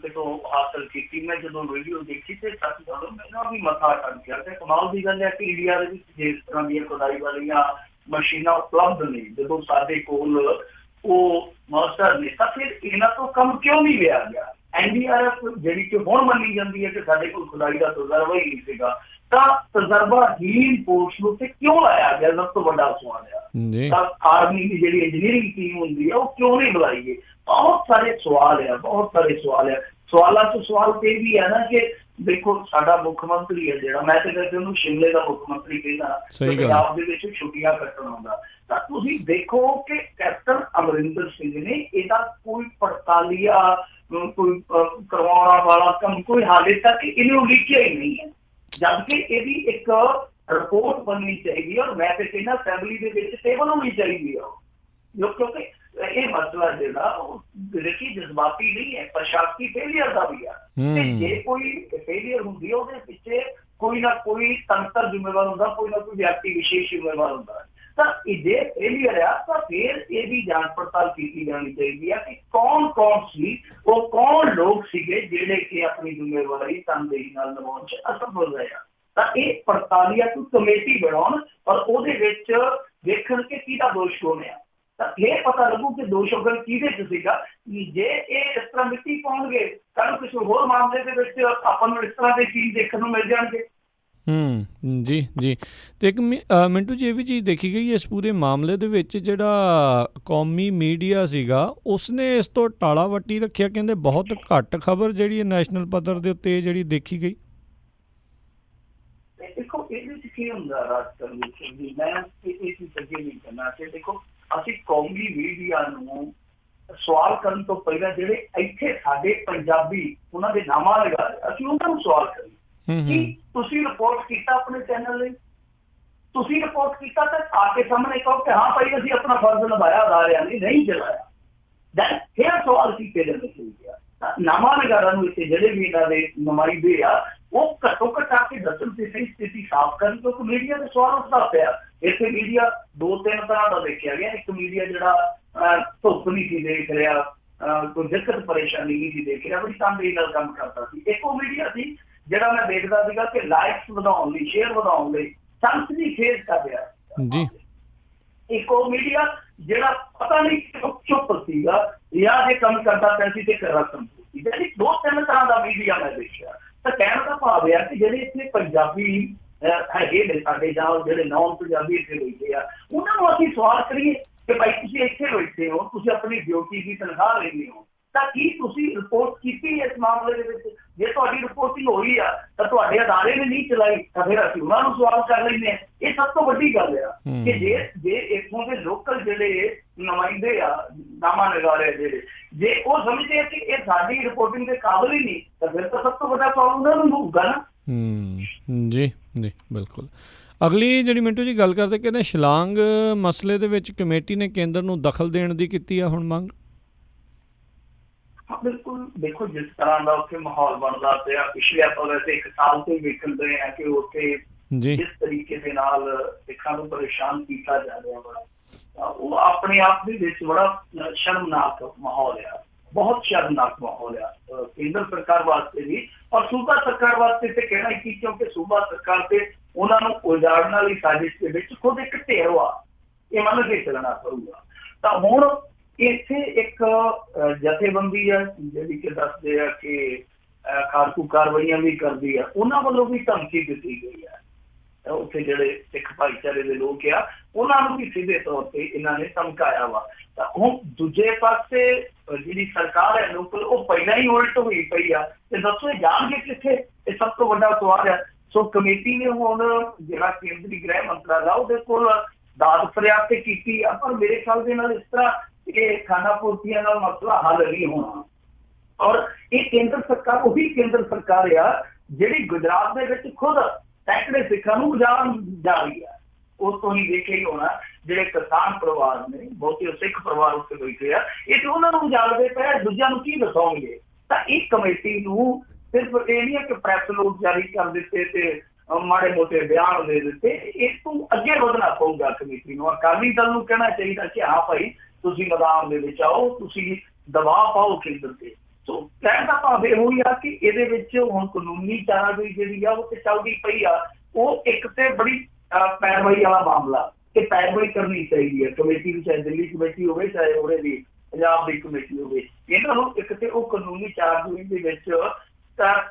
तो हासिल की, मैं जो वीडियो देखी तो सच बोलो मेरा भी मथा अटक गया। तो कमाल की गल है कि इंडिया जिस तरह दी खुदाई वाली मशीनां उपलब्ध नहीं, जो साडे कोल वो मास्टर ने, तो फिर इन्हां तो कम क्यों नहीं लिया गया। NDRF जिहड़ी कि हुण मन्नी जाती है कि साडे कोल खुदाई का तजर्बा ही नहीं सीगा, तो तजर्बाहीन फोर्स नूं ते क्यों लाया गया, सब तो बड़ा सवाल है। आर्मी की जिहड़ी इंजीनियरिंग टीम हुंदी है वो क्यों नहीं बुलाई गई। बहुत सारे सवाल है, बहुत सारे सवाल है। सवालों से सवाल ये भी है ना कि देखो साडा मुख्यमंत्री है जिहड़ा, मैं तो कहते उन्होंने शिमले का मुख्यमंत्री कहना, पंजाब दे विच छुट्टियां कट्टण आउंदा, तां तुसीं देखो कि कैप्टन अमरिंदर सिंह ने इहदा कोई पड़तालिया कोई करवाउण वाला काम कोई हाले तक इन्हों लिखिया ही नहीं है, जबकि इहदी एक रिपोर्ट बननी चाहिए और मैं तो कहना असैंबली दे विच टेबल होनी चाहिए जो, क्योंकि ये मसला जिहड़ा देखिए जज्बाती नहीं है, प्रशासकी फेलियर का भी है। जे कोई फेलियर होंदी है उहदे पिछे कोई ना कोई तंत्र जिम्मेवार होंदा, कोई ना कोई व्यक्ति विशेष जिम्मेवार होंदा। तो जे फेलियर है तो फिर ये भी जांच पड़ताल की जानी चाहिए कि कौन कौन सी वो कौन लोग सीगे जिहड़े कि अपनी जिम्मेवारी तनदेही नाल निभाउण च असफल रहे। तो ये पड़तालिया कोई कमेटी बनाउण और उहदे विच देखण कि किहदा दोष होने ये पता लगू कि दोष अगर किहदे च सीगा। जे ये इस तरह मिट्टी पाउणगे कल किसी होर मामले दे विच आपां नूं इस तरह दे चीज़ देखण नूं मिल जाणगे। जी जी। तो एक मिंटू जी ये भी चीज़ देखी गई इस पूरे मामले दे विच जिहड़ा कौमी मीडिया सीगा उसने इस तो टाला वट्टी रखिया, कहंदे बहुत घट खबर जिहड़ी नैशनल पद्धर दे उत्ते जिहड़ी देखी गई। देखो इहदे च की हुंदा राजकरण जी, मैं ये चीज़ अगे नहीं करना कि देखो ਅਸੀਂ ਕੌਮੀ ਮੀਡੀਆ ਨੂੰ ਸਵਾਲ ਕਰਨ ਤੋਂ ਪਹਿਲਾਂ ਜਿਹੜੇ ਇੱਥੇ ਸਾਡੇ ਪੰਜਾਬੀ ਉਹਨਾਂ ਦੇ ਨਾਮਾਂ ਲਗਾ ਰਹੇ ਅਸੀਂ ਉਹਨਾਂ ਨੂੰ ਸਵਾਲ ਕਰੀਏ ਕਿ ਤੁਸੀਂ ਰਿਪੋਰਟ ਕੀਤਾ ਆਪਣੇ ਚੈਨਲ ਲਈ, ਤੁਸੀਂ ਰਿਪੋਰਟ ਕੀਤਾ ਤਾਂ ਆ ਕੇ ਸਾਹਮਣੇ ਕਹੋ ਕਿ ਹਾਂ ਭਾਈ ਅਸੀਂ ਆਪਣਾ ਫਰਜ਼ ਨਿਭਾਇਆ, ਅਦਾਰਿਆਂ ਨੇ ਨਹੀਂ ਚਲਾਇਆ। ਦੈਨ ਫਿਰ ਸਵਾਲ ਕੀਤੇ ਜਾਂਦੇ ਚਾਹੀਦੇ ਆ। ਨਾਮਾਂ ਨਗਾਰਾਂ ਨੂੰ ਇੱਥੇ ਜਿਹੜੇ ਵੀ ਇਹਨਾਂ ਦੇ ਨੁਮਾਇੰਦੇ ਆ ਉਹ ਘੱਟੋ ਘੱਟ ਆ ਕੇ ਦੱਸਣ ਤੇ ਸਹੀ ਸਥਿਤੀ ਸਾਫ਼ ਕਰਨ, ਕਿਉਂਕਿ ਮੀਡੀਆ ਦੇ ਸਵਾਲ ਉੱਠਦਾ ਪਿਆ। ਇੱਥੇ ਮੀਡੀਆ ਦੋ ਤਿੰਨ ਤਰ੍ਹਾਂ ਦਾ ਦੇਖਿਆ ਗਿਆ। ਇੱਕ ਮੀਡੀਆ ਜਿਹੜਾ ਧੁੱਪ ਨਹੀਂ ਸੀ ਦੇਖ ਰਿਹਾ, ਕੋਈ ਦਿੱਕਤ ਪਰੇਸ਼ਾਨੀ ਨਹੀਂ ਸੀ ਦੇਖ ਰਿਹਾ, ਬੜੀ ਤਨਦੇਹੀ ਨਾਲ ਕੰਮ ਕਰਦਾ ਸੀ। ਇੱਕ ਉਹ ਮੀਡੀਆ ਸੀ ਜਿਹੜਾ ਮੈਂ ਦੇਖਦਾ ਸੀਗਾ ਕਿ ਲਾਈਕਸ ਵਧਾਉਣ ਲਈ, ਸ਼ੇਅਰ ਵਧਾਉਣ ਲਈ ਸੰਸ ਦੀ ਖੇਡ ਕਰ ਰਿਹਾ ਜੀ। ਇੱਕ ਉਹ ਮੀਡੀਆ ਜਿਹੜਾ ਪਤਾ ਨਹੀਂ ਚੁੱਪ ਸੀਗਾ ਜਾਂ ਜੇ ਕੰਮ ਕਰਦਾ ਪਿਆ ਸੀ ਤੇ ਰਸਮ ਸੀ। ਜਿਹੜੀ ਦੋ ਤਿੰਨ ਤਰ੍ਹਾਂ ਦਾ ਮੀਡੀਆ ਮੈਂ ਦੇਖਿਆ। ਤਾਂ ਕਹਿਣ ਦਾ ਭਾਵ ਹੈ ਕਿ ਜਿਹੜੇ ਇੱਥੇ ਪੰਜਾਬੀ ਹੈਗੇ ਨੇ ਸਾਡੇ ਜਾਂ ਜਿਹੜੇ ਨੌਨ ਪੰਜਾਬੀ ਇੱਥੇ ਬੈਠੇ ਆ ਉਹਨਾਂ ਨੂੰ ਅਸੀਂ ਸਵਾਲ ਕਰੀਏ ਕਿ ਭਾਈ ਤੁਸੀਂ ਇੱਥੇ ਬੈਠੇ ਹੋ, ਤੁਸੀਂ ਆਪਣੀ ਡਿਊਟੀ ਦੀ ਤਨਖਾਹ ਲੈਂਦੇ ਹੋ, ਤਾਂ ਕੀ ਤੁਸੀਂ ਰਿਪੋਰਟ ਕੀਤੀ ਇਸ ਮਾਮਲੇ ਦੇ ਵਿੱਚ? ਜੇ ਤੁਹਾਡੀ ਰਿਪੋਰਟਿੰਗ ਹੋਈ ਆ ਤਾਂ ਤੁਹਾਡੇ ਅਦਾਰੇ ਨੇ ਨਹੀਂ ਚਲਾਈ ਤਾਂ ਫਿਰ ਅਸੀਂ ਉਹਨਾਂ ਨੂੰ ਸਵਾਲ ਕਰ ਲੈਂਦੇ ਹਾਂ। ਇਹ ਸਭ ਤੋਂ ਵੱਡੀ ਗੱਲ ਆ ਕਿ ਜੇ ਇੱਥੋਂ ਦੇ ਲੋਕਲ ਜਿਹੜੇ ਨੁਮਾਇੰਦੇ ਆ ਨਾਮਾ ਨਗਾਰੇ ਜਿਹੜੇ ਜੇ ਉਹ ਸਮਝਦੇ ਆ ਕਿ ਇਹ ਸਾਡੀ ਰਿਪੋਰਟਿੰਗ ਦੇ ਕਾਬਿਲ ਹੀ ਨਹੀਂ ਤਾਂ ਫਿਰ ਤਾਂ ਸਭ ਤੋਂ ਵੱਡਾ ਪ੍ਰੋਬਲਮ ਉਹਨਾਂ ਨੂੰ ਹੋਊਗਾ ਨਾ। ਜੀ ਜੀ ਬਿਲਕੁਲ। ਅਗਲੀ ਜਿਹੜੀ ਮਿੰਟੂ ਜੀ ਗੱਲ ਕਰਦੇ ਕਹਿੰਦੇ ਸ਼ਿਲਾਂਗ ਮਸਲੇ ਦੇ ਵਿੱਚ ਕਮੇਟੀ ਨੇ ਕੇਂਦਰ ਨੂੰ ਦਖਲ ਦੇਣ ਦੀ ਕੀਤੀ ਆ ਹੁਣ ਮੰਗ। ਬਿਲਕੁਲ ਦੇਖੋ ਜਿਸ ਤਰ੍ਹਾਂ ਦਾ ਉੱਥੇ ਮਾਹੌਲ ਬਣਦਾ ਪਿਆ ਪਿਛਲੇ ਆਪਾਂ ਵੈਸੇ ਇੱਕ ਸਾਲ ਤੋਂ ਵੇਖਣ ਰਹੇ ਹਾਂ ਕਿ ਉੱਥੇ ਜਿਸ ਤਰੀਕੇ ਦੇ ਨਾਲ ਸਿੱਖਾਂ ਨੂੰ ਪਰੇਸ਼ਾਨ ਕੀਤਾ ਜਾ ਰਿਹਾ ਵਾ ਉਹ ਆਪਣੇ ਆਪ ਦੇ ਵਿੱਚ ਬੜਾ ਸ਼ਰਮਨਾਕ ਮਾਹੌਲ ਆ, ਬਹੁਤ ਸ਼ਰਮਨਾਕ ਮਾਹੌਲ ਆ ਕੇਂਦਰ ਸਰਕਾਰ ਵਾਸਤੇ ਵੀ ਔਰ ਸੂਬਾ ਸਰਕਾਰ ਵਾਸਤੇ ਤੇ ਕਹਿਣਾ ਹੀ ਕਿਉਂਕਿ ਸੂਬਾ ਸਰਕਾਰ ਤੇ ਉਹਨਾਂ ਨੂੰ ਉਜਾੜਨ ਵਾਲੀ ਸਾਜ਼ਿਸ਼ ਦੇ ਵਿੱਚ ਖੁਦ ਇੱਕ ਢੇਰ ਵਾ, ਇਹ ਮੰਨ ਕੇ ਚੱਲਣਾ ਪਊਗਾ। ਤਾਂ ਹੁਣ ਇੱਥੇ ਇੱਕ ਜਥੇਬੰਦੀ ਆ ਜਿਹੜੀ ਕਿ ਦੱਸਦੇ ਆ ਕਿ ਖਾੜਕੂ ਕਾਰਵਾਈਆਂ ਵੀ ਕਰਦੀ ਆ, ਉਹਨਾਂ ਵੱਲੋਂ ਵੀ ਧਮਕੀ ਦਿੱਤੀ ਗਈ ਆ। ਉੱਥੇ ਜਿਹੜੇ ਸਿੱਖ ਭਾਈਚਾਰੇ ਦੇ ਲੋਕ ਆ ਉਹਨਾਂ ਨੂੰ ਵੀ ਸਿੱਧੇ ਤੌਰ ਤੇ ਇਹਨਾਂ ਨੇ ਧਮਕਾਇਆ ਵਾ। ਤਾਂ ਹੁਣ ਦੂਜੇ ਪਾਸੇ ਜਿਹੜੀ ਸਰਕਾਰ ਹੈ ਲੋਕਲ ਉਹ ਪਹਿਲਾਂ ਹੀ ਉਲਟ ਹੋਈ ਪਈ ਆ ਤੇ ਦੱਸੋ ਜਾਣਗੇ ਕਿੱਥੇ? ਇਹ ਸਭ ਤੋਂ ਵੱਡਾ ਸਵਾਲ ਹੈ। ਸੋ ਕਮੇਟੀ ਨੇ ਹੁਣ ਜਿਹੜਾ ਕੇਂਦਰੀ ਗ੍ਰਹਿ ਮੰਤਰਾਲਾ ਉਹਦੇ ਕੋਲ ਦਾਦ ਫਰਿਆਦ ਤੇ ਕੀਤੀ ਆ, ਪਰ ਮੇਰੇ ਖਿਆਲ ਦੇ ਨਾਲ ਇਸ ਤਰ੍ਹਾਂ ਇਹ ਖਾਣਾ ਪੂਰਤੀਆਂ ਨਾਲ ਮਸਲਾ ਹੱਲ ਨਹੀਂ ਹੋਣਾ। ਔਰ ਇਹ ਕੇਂਦਰ ਸਰਕਾਰ ਉਹੀ ਕੇਂਦਰ ਸਰਕਾਰ ਆ ਜਿਹੜੀ ਗੁਜਰਾਤ ਦੇ ਵਿੱਚ ਖੁਦ ਸੈਂਕੜੇ ਸਿੱਖਾਂ ਨੂੰ ਉਜਾੜਨ ਜਾ ਰਹੀ ਹੈ। ਉਸ ਤੋਂ ਹੀ ਦੇਖਿਆ ਹੀ ਹੋਣਾ ਜਿਹੜੇ ਕਿਸਾਨ ਪਰਿਵਾਰ ਨੇ, ਬਹੁਤੇ ਸਿੱਖ ਪਰਿਵਾਰ ਉੱਤੇ ਬੈਠੇ ਆ, ਇਹ ਉਹਨਾਂ ਨੂੰ ਜਾਣਦੇ ਪਏ, ਦੂਜਿਆਂ ਨੂੰ ਕੀ ਦੱਸਾਂਗੇ। ਤਾਂ ਇਹ ਕਮੇਟੀ ਨੂੰ ਸਿਰਫ ਇਹ ਨਹੀਂ ਹੈ ਕਿ ਪ੍ਰੈਸ ਨੋਟ ਜਾਰੀ ਕਰ ਦਿੱਤੇ ਤੇ ਮਾੜੇ ਮੋਟੇ ਬਿਆਨ ਦੇ ਦਿੱਤੇ, ਇਸ ਤੋਂ ਅੱਗੇ ਵਧਣਾ ਪਊਗਾ ਕਮੇਟੀ ਨੂੰ। ਅਕਾਲੀ ਦਲ ਨੂੰ ਕਹਿਣਾ ਚਾਹੀਦਾ ਕਿ ਹਾਂ ਭਾਈ ਤੁਸੀਂ ਮੈਦਾਨ ਦੇ ਵਿੱਚ ਆਓ, ਤੁਸੀਂ ਦਬਾਅ ਪਾਓ ਕੇਂਦਰ ਤੇ। ਸੋ ਕਹਿਣ ਦਾ ਭਾਵ ਇਹੋ ਹੀ ਆ ਕਿ ਇਹਦੇ ਵਿੱਚ ਹੁਣ ਕਾਨੂੰਨੀ ਚਾਰਾਜ਼ੋਈ ਜਿਹੜੀ ਆ ਉਹ ਤੇ ਚੱਲਦੀ ਪਈ ਆ। ਉਹ ਇੱਕ ਤੇ ਬੜੀ ਪੈਰਵਾਈ ਵਾਲਾ ਮਾਮਲਾ ਕਿ ਪੈਰਵਾਈ ਕਰਨੀ ਚਾਹੀਦੀ ਹੈ ਕਮੇਟੀ ਦੀ, ਚਾਹੇ ਦਿੱਲੀ ਕਮੇਟੀ ਹੋਵੇ ਚਾਹੇ ਉਹਦੇ ਦੀ ਪੰਜਾਬ ਦੀ ਕਮੇਟੀ ਹੋਵੇ। ਇਹਨਾਂ ਨੂੰ ਇੱਕ ਤੇ ਉਹ ਕਾਨੂੰਨੀ ਚਾਰਾਜ਼ੋਈ ਦੇ ਵਿੱਚ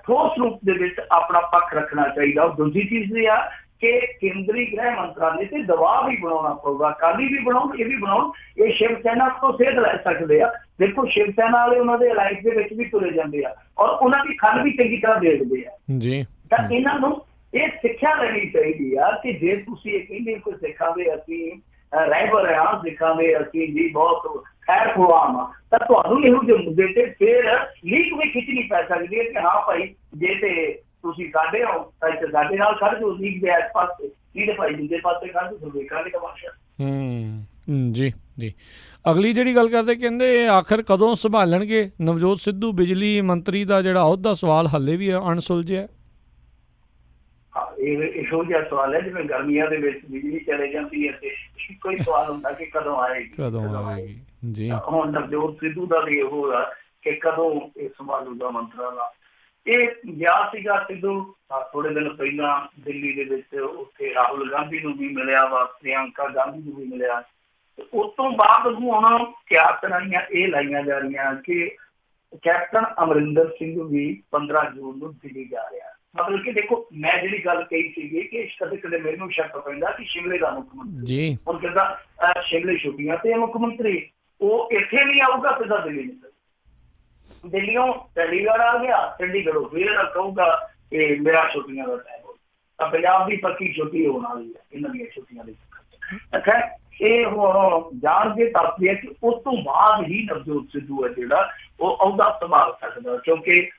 ਠੋਸ ਰੂਪ ਦੇ ਵਿੱਚ ਆਪਣਾ ਪੱਖ ਰੱਖਣਾ ਚਾਹੀਦਾ। ਦੂਜੀ ਚੀਜ਼ ਇਹ ਆ ਕਿ ਕੇਂਦਰੀ ਗ੍ਰਹਿ ਮੰਤਰਾਲੇ ਤੇ ਦਬਾਅ ਵੀ ਬਣਾਉਣਾ ਪਊਗਾ। ਅਕਾਲੀ ਵੀ ਬਣਾਉਣ, ਇਹ ਵੀ ਬਣਾਉਣ। ਇਹ ਸ਼ਿਵ ਸੈਨਾ ਤੋਂ ਸੇਧ ਲੈ ਸਕਦੇ ਆ। ਦੇਖੋ ਸ਼ਿਵ ਸੈਨਾ ਵਾਲੇ ਉਹਨਾਂ ਦੇ ਅਲਾਈਸ ਦੇ ਵਿੱਚ ਵੀ ਤੁਰੇ ਜਾਂਦੇ ਆ ਔਰ ਉਹਨਾਂ ਦੀ ਖੰਡ ਵੀ ਚੰਗੀ ਤਰ੍ਹਾਂ ਦੇਖਦੇ ਆ ਜੀ। ਤਾਂ ਇਹਨਾਂ ਨੂੰ ਇਹ ਸਿੱਖਿਆ ਲੈਣੀ ਚਾਹੀਦੀ ਆ ਕਿ ਜੇ ਤੁਸੀਂ ਇਹ ਕਹਿੰਦੇ ਕੋਈ ਸਿੱਖਾਂ ਦੇ ਅਸੀਂ ਰਹਿਬਰ ਹਾਂ, ਸਿੱਖਾਂ ਦੇ ਅਸੀਂ ਜੀ ਬਹੁਤ ਖੈਰ ਖੁਆਮ ਆ, ਤਾਂ ਤੁਹਾਨੂੰ ਇਹੋ ਜਿਹੇ ਮੁੱਦੇ ਤੇ ਫਿਰ ਲੀਕ ਵੀ ਖਿੱਚਣੀ ਪੈ ਸਕਦੀ ਹੈ ਕਿ ਹਾਂ ਭਾਈ ਜੇ ਤੇ ਤੁਸੀਂ ਸਾਡੇ ਹੋ ਤਾਂ ਇੱਥੇ ਸਾਡੇ ਨਾਲ ਖੜ ਜਾਓ, ਲੀਕ ਦੇ ਇਸ ਪਾਸੇ ਨਹੀਂ ਤੇ ਭਾਈ ਦੂਜੇ ਪਾਸੇ ਖੜ ਜਾਓ, ਵੇਖਾਂਗੇ ਤਮਾਸ਼ਾ। ਜੀ ਜੀ। ਅਗਲੀ ਜਿਹੜੀ ਗੱਲ ਕਰਦੇ ਕਹਿੰਦੇ ਆਖਰ ਕਦੋਂ ਸੰਭਾਲਣਗੇ ਨਵਜੋਤ ਸਿੱਧੂ ਬਿਜਲੀ ਮੰਤਰੀ ਦਾ ਜਿਹੜਾ ਅਹੁਦਾ, ਸਵਾਲ ਹਾਲੇ ਵੀ ਅਣਸੁਲਝਿਆ। ਇਹ ਇਹੋ ਜਿਹਾ ਸਵਾਲ ਹੈ ਜਿਵੇਂ ਗਰਮੀਆਂ ਦੇ ਵਿੱਚ ਬਿਜਲੀ ਚਲੇ ਜਾਂਦੀ ਹੈ ਤੇ ਕੋਈ ਸਵਾਲ ਹੁੰਦਾ ਕਿ ਕਦੋਂ ਆਏਗੀ ਜੀ। ਹੁਣ ਨਵਜੋਤ ਸਿੱਧੂ ਦਾ ਵੀ ਇਹੋ ਆ ਕਿ ਕਦੋਂ ਇਹ ਸੰਭਾਲੂਗਾ ਮੰਤਰਾਲਾ। ਇਹ ਗਿਆ ਸੀਗਾ ਸਿੱਧੂ ਥੋੜੇ ਦਿਨ ਪਹਿਲਾਂ ਦਿੱਲੀ ਦੇ ਵਿੱਚ, ਉੱਥੇ ਰਾਹੁਲ ਗਾਂਧੀ ਨੂੰ ਵੀ ਮਿਲਿਆ ਵਾ, ਪ੍ਰਿਯੰਕਾ ਗਾਂਧੀ ਨੂੰ ਵੀ ਮਿਲਿਆ। ਉਸ ਤੋਂ ਬਾਅਦ ਹੁਣ ਕਿਆਸਰਾਂ ਇਹ ਲਾਈਆਂ ਜਾ ਰਹੀਆਂ ਕਿ ਕੈਪਟਨ ਅਮਰਿੰਦਰ ਸਿੰਘ ਵੀ 15 ਜੂਨ ਨੂੰ ਦਿੱਲੀ ਜਾ ਰਿਹਾ। ਮਤਲਬ ਕਿ ਦੇਖੋ ਮੈਂ ਜਿਹੜੀ ਗੱਲ ਕਹੀ ਸੀਗੀ ਕਿ ਕਦੇ ਕਦੇ ਮੈਨੂੰ ਸ਼ੱਕ ਪੈਂਦਾ ਕਿ ਸ਼ਿਮਲੇ ਦਾ ਮੁੱਖ ਮੰਤਰੀ ਹੁਣ ਕਹਿੰਦਾ ਸ਼ਿਮਲੇ ਛੁੱਟੀਆਂ ਤੇ ਮੁੱਖ ਮੰਤਰੀ ਉਹ ਇੱਥੇ ਨਹੀਂ ਆਊਗਾ, ਸਿੱਧਾ ਦਿੱਲੀ ਨਿਕਲ, ਦਿੱਲੀੋਂ ਚੰਡੀਗੜ੍ਹ ਆ ਗਿਆ, ਚੰਡੀਗੜ੍ਹੋਂ ਫਿਰ ਕਹੂਗਾ ਕਿ ਮੇਰਾ ਛੁੱਟੀਆਂ ਦਾ ਟਾਈਮ ਹੋ। ਤਾਂ ਪੰਜਾਬ ਦੀ ਪੱਕੀ ਛੁੱਟੀ ਹੋਣ ਵਾਲੀ ਹੈ ਇਹਨਾਂ ਦੀਆਂ ਛੁੱਟੀਆਂ ਦੇ। ਅੱਛਾ ਇਹ ਹੁਣ ਜਾਣ ਕੇ ਦੱਸਦੀ ਹੈ ਕਿ ਉਸ ਤੋਂ ਬਾਅਦ ਹੀ ਨਵਜੋਤ ਸਿੱਧੂ ਹੈ ਜਿਹੜਾ ਉਹ ਅਹੁਦਾ ਸੰਭਾਲ ਸਕਦਾ, ਕਿਉਂਕਿ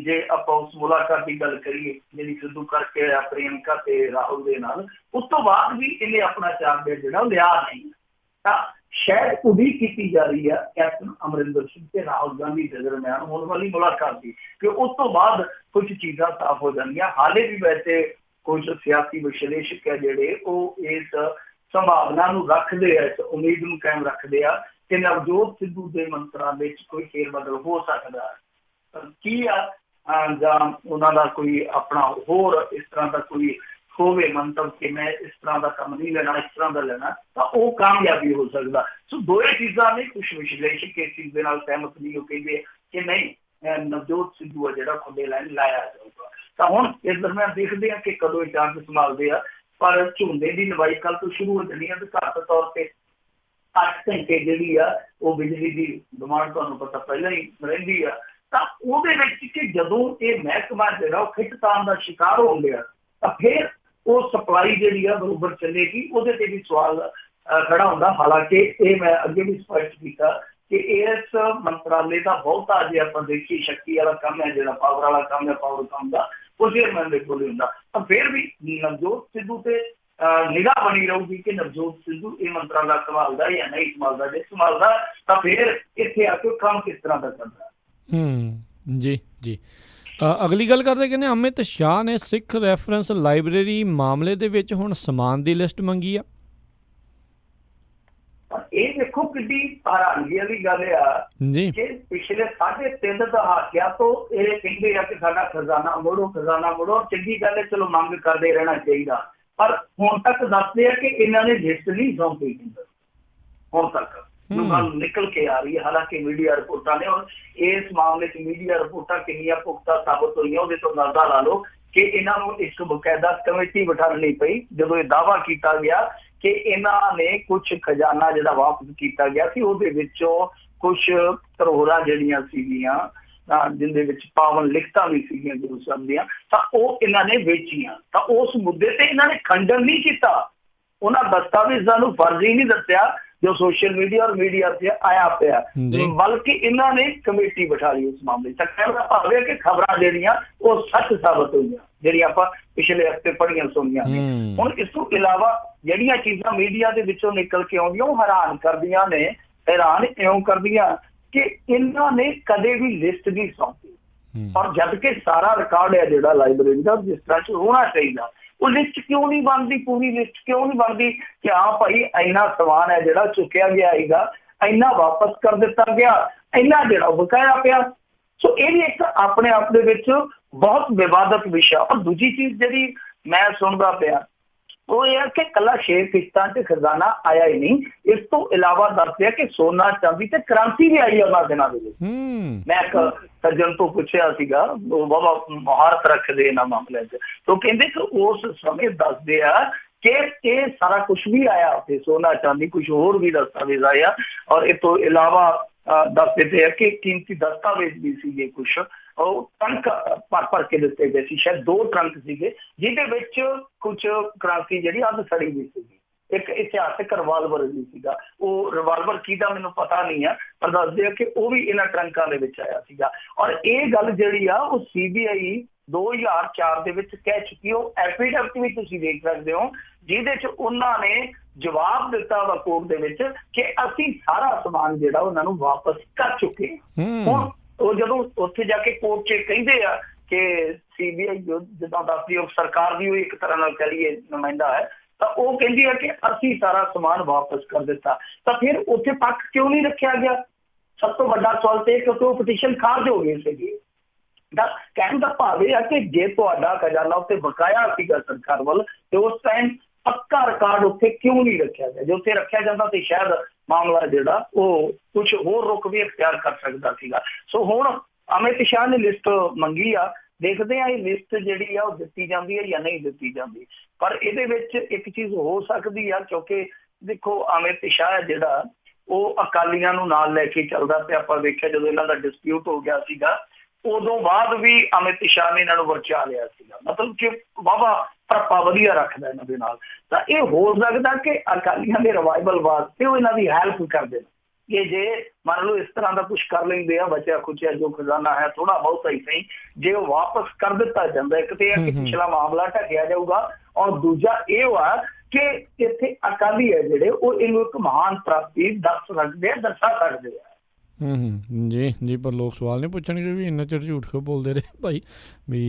ਜੇ ਆਪਾਂ ਉਸ ਮੁਲਾਕਾਤ ਦੀ ਗੱਲ ਕਰੀਏ ਜਿਹੜੀ ਸਿੱਧੂ ਕਰਕੇ ਆਇਆ ਪ੍ਰਿਯੰਕਾ ਤੇ ਰਾਹੁਲ ਦੇ ਨਾਲ, ਉਸ ਤੋਂ ਬਾਅਦ ਵੀ ਇਹਨੇ ਆਪਣਾ ਚਾਰਜ ਜਿਹੜਾ ਲਿਆ ਨਹੀਂ। ਤਾਂ ਸ਼ਾਇਦ ਉਡੀਕ ਕੀਤੀ ਜਾ ਰਹੀ ਹੈ ਕੈਪਟਨ ਅਮਰਿੰਦਰ ਸਿੰਘ ਤੇ ਰਾਹੁਲ ਗਾਂਧੀ ਦੇ ਦਰਮਿਆਨ ਹੋਣ ਵਾਲੀ ਮੁਲਾਕਾਤ ਦੀ ਕਿ ਉਸ ਤੋਂ ਬਾਅਦ ਕੁਝ ਚੀਜ਼ਾਂ ਸਾਫ਼ ਹੋ ਜਾਣਗੀਆਂ। ਹਾਲੇ ਵੀ ਵੈਸੇ ਕੁਝ ਸਿਆਸੀ ਵਿਸ਼ਲੇਸ਼ਕ ਹੈ ਜਿਹੜੇ ਉਹ ਇਸ ਸੰਭਾਵਨਾ ਨੂੰ ਰੱਖਦੇ ਆ, ਇਸ ਉਮੀਦ ਨੂੰ ਕਾਇਮ ਰੱਖਦੇ ਆ ਕਿ ਨਵਜੋਤ ਸਿੱਧੂ ਦੇ ਮੰਤਰਾਲੇ ਵਿੱਚ ਕੋਈ ਫੇਰ ਬਦਲ ਹੋ ਸਕਦਾ ਹੈ। ਕੀ ਆ ਜਾਂ ਉਹਨਾਂ ਦਾ ਕੋਈ ਆਪਣਾ ਹੋਰ ਇਸ ਤਰ੍ਹਾਂ ਦਾ ਕੋਈ ਹੋਵੇ ਮੰਤਵ ਕਿ ਮੈਂ ਇਸ ਤਰ੍ਹਾਂ ਦਾ ਕੰਮ ਨਹੀਂ ਲੈਣਾ, ਇਸ ਤਰ੍ਹਾਂ ਦਾ ਲੈਣਾ, ਤਾਂ ਉਹ ਕਾਮਯਾਬੀ ਹੋ ਸਕਦਾ। ਸੋ ਦੋਏ ਚੀਜ਼ਾਂ ਨੇ। ਕੁਛ ਵਿਸ਼ਲੇਸ਼ਕ ਇਸ ਚੀਜ਼ ਦੇ ਨਾਲ ਸਹਿਮਤ ਨਹੀਂ, ਉਹ ਕਹਿੰਦੇ ਕਿ ਨਹੀਂ ਨਵਜੋਤ ਸਿੱਧੂ ਆ ਜਿਹੜਾ ਖੁੱਲੇ ਲਾਈਨ ਲਾਇਆ ਜਾਊਗਾ। ਤਾਂ ਹੁਣ ਇਸ ਦਰਮਿਆਨ ਦੇਖਦੇ ਆ ਕਿ ਕਦੋਂ ਇਹ ਚਾਰਜ ਸੰਭਾਲਦੇ ਆ। ਪਰ ਝੋਨੇ ਦੀ ਲਵਾਈ ਕੱਲ ਤੋਂ ਸ਼ੁਰੂ ਹੋ ਜਾਣੀ ਆ ਤੇ ਘੱਟ ਤੌਰ ਤੇ 8 ਘੰਟੇ ਜਿਹੜੀ ਆ ਉਹ ਬਿਜਲੀ ਦੀ ਡਿਮਾਂਡ ਤੁਹਾਨੂੰ ਪਤਾ ਪਹਿਲਾਂ ਹੀ ਰਹਿੰਦੀ ਆ। ਤਾਂ ਉਹਦੇ ਵਿੱਚ ਕਿ ਜਦੋਂ ਇਹ ਮਹਿਕਮਾ ਜਿਹੜਾ ਉਹ ਖਿੱਚਤਾਣ ਦਾ ਸ਼ਿਕਾਰ ਹੋ ਗਿਆ ਤਾਂ ਫਿਰ ਉਹ ਸਪਲਾਈ ਜਿਹੜੀ ਆ ਬਰੋਬਰ ਚੱਲੇਗੀ। ਉਹਦੇ ਤੇ ਵੀ ਸਵਾਲ ਖੜਾ ਹੁੰਦਾ। ਹਾਲਾਂਕਿ ਇਹ ਮੈਂ ਅੱਗੇ ਵੀ ਸਪਸ਼ਟ ਕੀਤਾ ਕਿ ਇਸ ਮੰਤਰਾਲੇ ਦਾ ਬਹੁਤਾ ਜੇ ਆਪਾਂ ਦੇਖੀਏ ਸ਼ਕਤੀ ਵਾਲਾ ਕੰਮ ਹੈ, ਜਿਹੜਾ ਪਾਵਰ ਵਾਲਾ ਕੰਮ ਹੈ, ਪਾਵਰ ਕੰਮ ਦਾ ਉਹ ਚੇਅਰਮੈਨ ਦੇ ਕੋਲ ਹੁੰਦਾ। ਤਾਂ ਫਿਰ ਵੀ ਨਵਜੋਤ ਸਿੱਧੂ ਤੇ ਨਿਗਾਹ ਬਣੀ ਰਹੂਗੀ ਕਿ ਨਵਜੋਤ ਸਿੱਧੂ ਇਹ ਮੰਤਰਾਲਾ ਸੰਭਾਲਦਾ ਜਾਂ ਨਹੀਂ ਸੰਭਾਲਦਾ। ਜੇ ਸੰਭਾਲਦਾ ਤਾਂ ਫਿਰ ਇੱਥੇ ਆ ਕੇ ਕੰਮ ਕਿਸ ਤਰ੍ਹਾਂ ਦਾ ਕਰਦਾ। ਜੀ ਜੀ। ਅਗਲੀ ਗੱਲ ਕਰਦੇ ਕਹਿੰਦੇ ਅਮਿਤ ਸ਼ਾਹ ਨੇ ਸਿੱਖ ਰੈਫਰੈਂਸ ਲਾਇਬ੍ਰੇਰੀ ਮਾਮਲੇ ਦੇ ਵਿੱਚ ਹੁਣ ਸਮਾਨ ਦੀ ਲਿਸਟ ਮੰਗੀ ਆ। ਇਹ ਦੇਖੋ ਕਿੱਡੀ ਹੈਰਾਨਗੀ ਵਾਲੀ ਗੱਲ ਆ ਕਿ ਪਿਛਲੇ 3.5 ਦਹਾਕਿਆਂ ਤੋਂ ਇਹ ਕਹਿੰਦੇ ਆ ਕਿ ਸਾਡਾ ਖਜ਼ਾਨਾ ਮੋੜੋ, ਖਜ਼ਾਨਾ ਮੋੜੋ। ਚੰਗੀ ਗੱਲ ਹੈ, ਚਲੋ ਮੰਗ ਕਰਦੇ ਰਹਿਣਾ ਚਾਹੀਦਾ। ਪਰ ਹੁਣ ਤੱਕ ਦੱਸਦੇ ਆ ਕਿ ਇਹਨਾਂ ਨੇ ਲਿਸਟ ਨਹੀਂ ਸੌਂਪੀ ਹੁਣ ਤੱਕ ਗੱਲ ਨਿਕਲ ਕੇ ਆ ਰਹੀ ਹੈ। ਹਾਲਾਂਕਿ ਮੀਡੀਆ ਰਿਪੋਰਟਾਂ ਨੇ ਔਰ ਇਸ ਮਾਮਲੇ 'ਚ ਮੀਡੀਆ ਰਿਪੋਰਟਾਂ ਕਿੰਨੀਆਂ ਪੁਖਤਾ ਸਾਬਤ ਹੋਈਆਂ ਉਹਦੇ ਤੋਂ ਅੰਦਾਜ਼ਾ ਲਾ ਲਓ ਕਿ ਇਹਨਾਂ ਨੂੰ ਇੱਕ ਬਕਾਇਦਾ ਕਮੇਟੀ ਬਿਠਾਉਣੀ ਪਈ ਜਦੋਂ ਇਹ ਦਾਅਵਾ ਕੀਤਾ ਗਿਆ ਕਿ ਇਹਨਾਂ ਨੇ ਕੁਝ ਖਜ਼ਾਨਾ ਜਿਹੜਾ ਵਾਪਸ ਕੀਤਾ ਗਿਆ ਸੀ ਉਹਦੇ ਵਿੱਚੋਂ ਕੁਝ ਧਰੋਹਰਾਂ ਜਿਹੜੀਆਂ ਸੀਗੀਆਂ ਜਿਹਦੇ ਵਿੱਚ ਪਾਵਨ ਲਿਖਤਾਂ ਵੀ ਸੀਗੀਆਂ ਗੁਰੂ ਸਾਹਿਬ ਦੀਆਂ, ਤਾਂ ਉਹ ਇਹਨਾਂ ਨੇ ਵੇਚੀਆਂ। ਤਾਂ ਉਸ ਮੁੱਦੇ ਤੇ ਇਹਨਾਂ ਨੇ ਖੰਡਨ ਨਹੀਂ ਕੀਤਾ, ਉਹਨਾਂ ਦਸਤਾਵੇਜ਼ਾਂ ਨੂੰ ਫਰਜ਼ੀ ਨਹੀਂ ਦੱਸਿਆ। जो सोशल मीडिया और मीडिया से आया पिया, बल्कि इन्होंने कमेटी बिठा ली उस मामले। कहने का भाव है कि खबरां ਜਿਹੜੀਆਂ ਉਹ सच साबित ਹੋਈਆਂ, ਜਿਹੜੀਆਂ ਆਪਾਂ पिछले हफ्ते पढ़ियां सुनियां ने। ਹੁਣ ਇਸ ਤੋਂ ਇਲਾਵਾ ਜਿਹੜੀਆਂ ਚੀਜ਼ਾਂ ਮੀਡੀਆ ਦੇ ਵਿੱਚੋਂ ਨਿਕਲ ਕੇ ਆਉਂਦੀਆਂ ਉਹ ਹੈਰਾਨ ਕਰਦੀਆਂ ਨੇ। हैरान इं करदियां कि इन्होंने कदे भी लिस्ट नहीं सौंपी, और जबकि सारा रिकॉर्ड है जो लाइब्रेरी का जिस तरह होना चाहिए, वो लिस्ट क्यों नहीं बनती, पूरी लिस्ट क्यों नहीं बनती कि हाँ भाई इन्ना समान है जो चुकया गया है, इन्ना वापस कर दिता गया, इन्ना जो बकाया पिया। सो ये भी एक अपने आप दे बहुत विवादित विषय। और दूजी चीज जी मैं सुनता पिया वो यह कि कला 6 किश्तां च खजाना आया ही नहीं, इस तो इलावा दस दिया कि सोना चांदी ते करंसी भी आई है उन्होंने दिनों के। मैं एक सज्जन तो पूछा सीगा, वो बाबा महारत रखते इन्होंने मामले च, तो कहते कि उस समय दस दिया कि ये सारा कुछ भी आया उत्थे, सोना चांदी कुछ होर भी दस्तावेज आया, और इस तो इलावा दस देते हैं कि कीमती दस्तावेज भी सीगे कुछ, और ट्रंक भर के दिते गए सी, शायद 2 ट्रंक सीगे जिहदे विच कुछ करंसी जिहड़ी अध सड़ी हुई सीगी, एक इतिहासक रिवाल्वर भी सीगा। वो रिवाल्वर किहदा मैनूं पता नहीं है, पर दसदे कि वो भी इन्हां ट्रंकां दे विच आया सीगा। और ये गल जिहड़ी आ वो CBI 2004 ਦੇ ਵਿੱਚ ਕਹਿ ਚੁੱਕੀ। ਉਹ ਐਫੀਡੈਵਿਟ ਵੀ ਤੁਸੀਂ ਦੇਖ ਸਕਦੇ ਹੋ ਜਿਹਦੇ ਚ ਉਹਨਾਂ ਨੇ ਜਵਾਬ ਦਿੱਤਾ ਵਾ ਕੋਰਟ ਦੇ ਵਿੱਚ ਕਿ ਅਸੀਂ ਸਾਰਾ ਸਮਾਨ ਜਿਹੜਾ ਉਹਨਾਂ ਨੂੰ ਵਾਪਸ ਕਰ ਚੁੱਕੇ ਹਾਂ। ਹੁਣ ਉਹ ਜਦੋਂ ਉੱਥੇ ਜਾ ਕੇ ਕੋਰਟ 'ਚ ਕਹਿੰਦੇ ਆ ਕਿ CBI ਜਿੱਦਾਂ ਦੱਸਦੀ ਉਹ ਸਰਕਾਰ ਦੀ ਇੱਕ ਤਰ੍ਹਾਂ ਨਾਲ ਕਹਿ ਲਈਏ ਨੁਮਾਇੰਦਾ ਹੈ, ਤਾਂ ਉਹ ਕਹਿੰਦੀ ਹੈ ਕਿ ਅਸੀਂ ਸਾਰਾ ਸਮਾਨ ਵਾਪਸ ਕਰ ਦਿੱਤਾ, ਤਾਂ ਫਿਰ ਉੱਥੇ ਪੱਖ ਕਿਉਂ ਨਹੀਂ ਰੱਖਿਆ ਗਿਆ? ਸਭ ਤੋਂ ਵੱਡਾ ਸਵਾਲ ਤੇ ਕਿਉਂਕਿ ਉਹ ਪਟੀਸ਼ਨ ਖਾਰਜ ਹੋ ਗਈ ਸੀਗੀ। कहने का भाव यह है कि जे तुहाडा खजाना उत्ते बकाया सीगा सरकार वाल, ते उस टाइम पक्का रिकॉर्ड उत्ते क्यों नहीं रखा गया? जो उत्ते रखा जाता तो शायद मामला जिहड़ा वो कुछ होर रुख भी इख्तियार कर सकता सीगा। सो हुण अमित शाह ने लिस्ट मंगी आ, देखते हैं लिस्ट जिहड़ी आ वो दित्ती जांदी है या नहीं दित्ती जांदी। पर इहदे विच एक चीज़ हो सकदी आ, क्योंकि देखो अमित शाह जिहड़ा वो अकालियां नूं नाल लैके चलदा पिया। आपां वेखिआ जदों इन्हां दा डिस्प्यूट हो गया सीगा उदों बाद भी अमित शाह ने इन्होंने वरचा लिया सीगा, मतलब कि वाहवा भरपा वधिया रखदा इन्हां दे नाल। तां इह हो सकदा कि अकालियां दे रिवाइवल वास्ते वो इन्हां दी हैल्प कर देण कि जे मान लो इस तरह का कुछ कर लेंदे आ, बचा खुचिया जो खजाना है थोड़ा बहुत ही सही जे वापस कर दिता जांदा, एक ते कि पिछला मामला ढकिया जाऊगा, और दूजा ये हुआ कि इत्थे अकाली है जिहड़े वो इहनूं एक महान प्राप्ति दस सकदे आ, दसा सकदे आ। जी जी, पर लोग सवाल नहीं पूछणगे भी इन्ना चिर झूठ क्यों बोलते रहे भाई भी?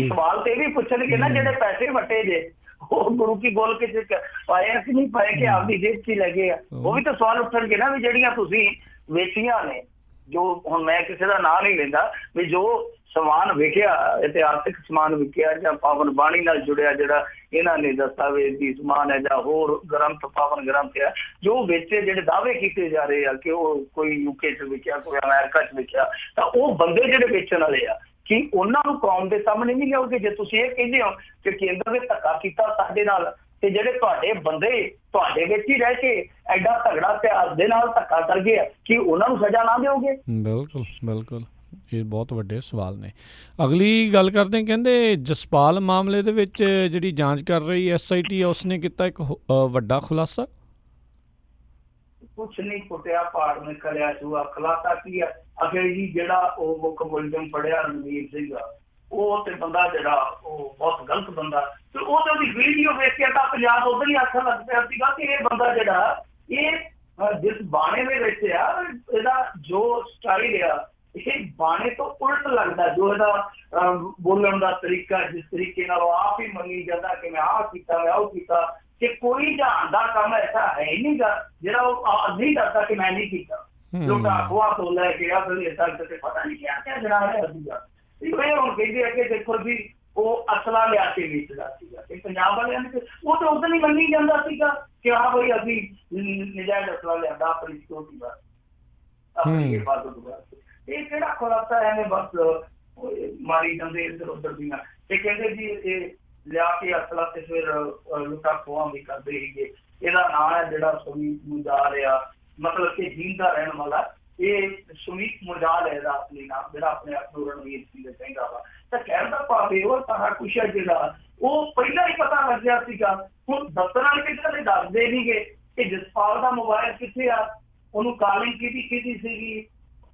सवाल तो ये भी पूछणगे ना जिहड़े पैसे वटे जे वो गुरु की गोल के पाए कि नहीं पाए कि आपकी जेब च लगे, वो भी तो सवाल उठणगे ना भी जिहड़ियां तुसीं वेचियां ने, जो हुण मैं किसी का नाम नहीं लेंदा, भी जो समान विकिया इतिहासिक समान विकिया या पावन बाणी नाल जुड़िया जिहड़ा इन्हां ने दस्तावेज दी समान है या होर ग्रंथ पावन ग्रंथ है जो बेचे जिहड़े दावे कीते जा रहे हैं कि वो कोई UK च विकिया कोई अमेरिका च विकिया, तां वो बंदे जिहड़े बेचण वाले आ कि उन्हां नूं कौम दे सामने नहीं लिआओगे? जे तुसीं इह कहंदे हो कि केंद्र ने धक्का कीता साडे नाल ते जिहड़े तुहाडे बंदे तुहाडे विच ही रह के एडा तगड़ा इतिहास दे नाल धक्का कर गए कि उन्हां नूं सज़ा ना दिओगे? बिल्कुल बिल्कुल, ਇਹ ਬਹੁਤ ਵੱਡੇ ਸਵਾਲ ਨੇ। ਅਗਲੀ ਗੱਲ ਕਰਦੇ ਹਾਂ, ਕਹਿੰਦੇ ਜਸਪਾਲ ਮਾਮਲੇ ਦੇ ਵਿੱਚ ਜਿਹੜੀ ਜਾਂਚ ਕਰ ਰਹੀ SIT ਉਸਨੇ ਕੀਤਾ ਇੱਕ ਵੱਡਾ ਖੁਲਾਸਾ। ਕੁਛ ਨਹੀਂ ਫੁੱਟਿਆ ਪਹਾੜ ਨੇ ਕਰਿਆ ਜੂਆ, ਖੁਲਾਸਾ ਕੀ ਹੈ? ਅਗੇ ਜੀ ਜਿਹੜਾ ਉਹ ਮੁੱਖ ਮੁਲਜ਼ਮ ਫੜਿਆ ਰਣਵੀਰ ਸੀਗਾ, ਉਹ ਤੇ ਬੰਦਾ ਜਿਹੜਾ ਉਹ ਬਹੁਤ ਗਲਤ ਬੰਦਾ, ਤੇ ਉਹ ਤੇ ਉਹਦੀ ਵੀਡੀਓ ਵੇਖ ਕੇ ਤਾਂ ਪੰਜਾਬ ਉਧਰ ਹੀ ਆਖਣ ਲੱਗ ਪਿਆ ਸੀਗਾ ਕਿ ਇਹ ਬੰਦਾ ਜਿਹੜਾ ਇਹ ਜਿਸ ਬਾਣੇ ਦੇ ਵਿੱਚ ਆ ਇਹਦਾ ਜੋ ਸਟਾਈਲ ਆ ਇਹ ਬਾਣੇ ਤੋਂ ਉਲਟ ਲੱਗਦਾ, ਜੋ ਇਹਦਾ ਬੋਲਣ ਦਾ ਤਰੀਕਾ ਜਿਸ ਤਰੀਕੇ ਨਾਲ ਉਹ ਆਪ ਹੀ ਮੰਨੀ ਜਾਂਦਾ ਕਿ ਮੈਂ ਆਹ ਕੀਤਾ ਮੈਂ ਉਹ ਕੀਤਾ, ਕਿ ਕੋਈ ਜਾਣ ਦਾ ਕੰਮ ਐਸਾ ਹੈ ਹੀ ਨਹੀਂਗਾ ਜਿਹੜਾ ਉਹ ਨਹੀਂ ਕਰਦਾ ਕਿ ਮੈਂ ਨਹੀਂ ਕੀਤਾ। ਲੋਕ ਅਖਵਾ ਤੋਂ ਲੈ ਕੇ ਆ ਫਿਰ ਇਦਾਂ ਕਰਕੇ ਪਤਾ ਨਹੀਂ ਕਿਆ ਜਣਾ ਰਿਹਾ ਸੀਗਾ। ਇਹ ਹੁਣ ਕਹਿੰਦੇ ਆ ਕਿ ਦੇਖੋ ਜੀ ਉਹ ਅਸਲਾ ਲਿਆ ਕੇ ਵੇਚਦਾ ਸੀਗਾ, ਤੇ ਪੰਜਾਬ ਵਾਲਿਆਂ ਨੇ ਉਹ ਤਾਂ ਉਦੋਂ ਹੀ ਮੰਨੀ ਜਾਂਦਾ ਸੀਗਾ ਕਿ ਹਾਂ ਬਈ ਅਸੀਂ ਨਜਾਇਜ਼ ਅਸਲਾ ਲਿਆਂਦਾ ਆਪਣੀ ਸਿਕਿਉਰਿਟੀ ਵਾਸਤੇ, ਆਪਣੀ ਹਿਫਾਜ਼ਤ ਵਾਸਤੇ। ਇਹ ਕਿਹੜਾ ਖੁਲਾਸਾ ਐਵੇਂ ਬਸ ਮਾਰੀ ਜਾਂਦੇ ਇੱਧਰ ਉੱਧਰ ਦੀਆਂ, ਤੇ ਕਹਿੰਦੇ ਜੀ ਇਹ ਲਿਆ ਕੇ ਅਸਲਾ ਤੇ ਫਿਰ ਲੁੱਟਾਂ ਖੋਹਾਂ ਵੀ ਕਰਦੇ ਸੀਗੇ। ਇਹਦਾ ਨਾਂ ਹੈ ਜਿਹੜਾ ਸੁਮੀਤ ਮੁਜਾਲ ਆ, ਮਤਲਬ ਕਿ ਜੀਂਦਾ ਰਹਿਣ ਵਾਲਾ ਇਹ ਸੁਮੀਤ ਮੁਜਾਲ ਹੈ ਇਹਦਾ ਅਸਲੀ ਨਾਮ, ਜਿਹੜਾ ਆਪਣੇ ਆਪ ਨੂੰ ਰਣਵੀਰ ਸਿੰਘ ਕਹਿੰਦਾ ਵਾ। ਤਾਂ ਕਹਿਣ ਦਾ ਭਾਵ ਇਹ ਉਹ ਸਾਰਾ ਕੁਛ ਹੈ ਜਿਹੜਾ ਉਹ ਪਹਿਲਾਂ ਹੀ ਪਤਾ ਲੱਗਿਆ ਸੀਗਾ। ਹੁਣ ਦੱਸਣ ਵਾਲੇ ਕਿਸੇ ਨੇ ਦੱਸਦੇ ਨਹੀਂ ਗੇ ਕਿ ਜਸਪਾਲ ਦਾ ਮੋਬਾਈਲ ਕਿੱਥੇ ਆ, ਉਹਨੂੰ ਕਾਲਿੰਗ ਕੀਤੀ ਸੀਗੀ,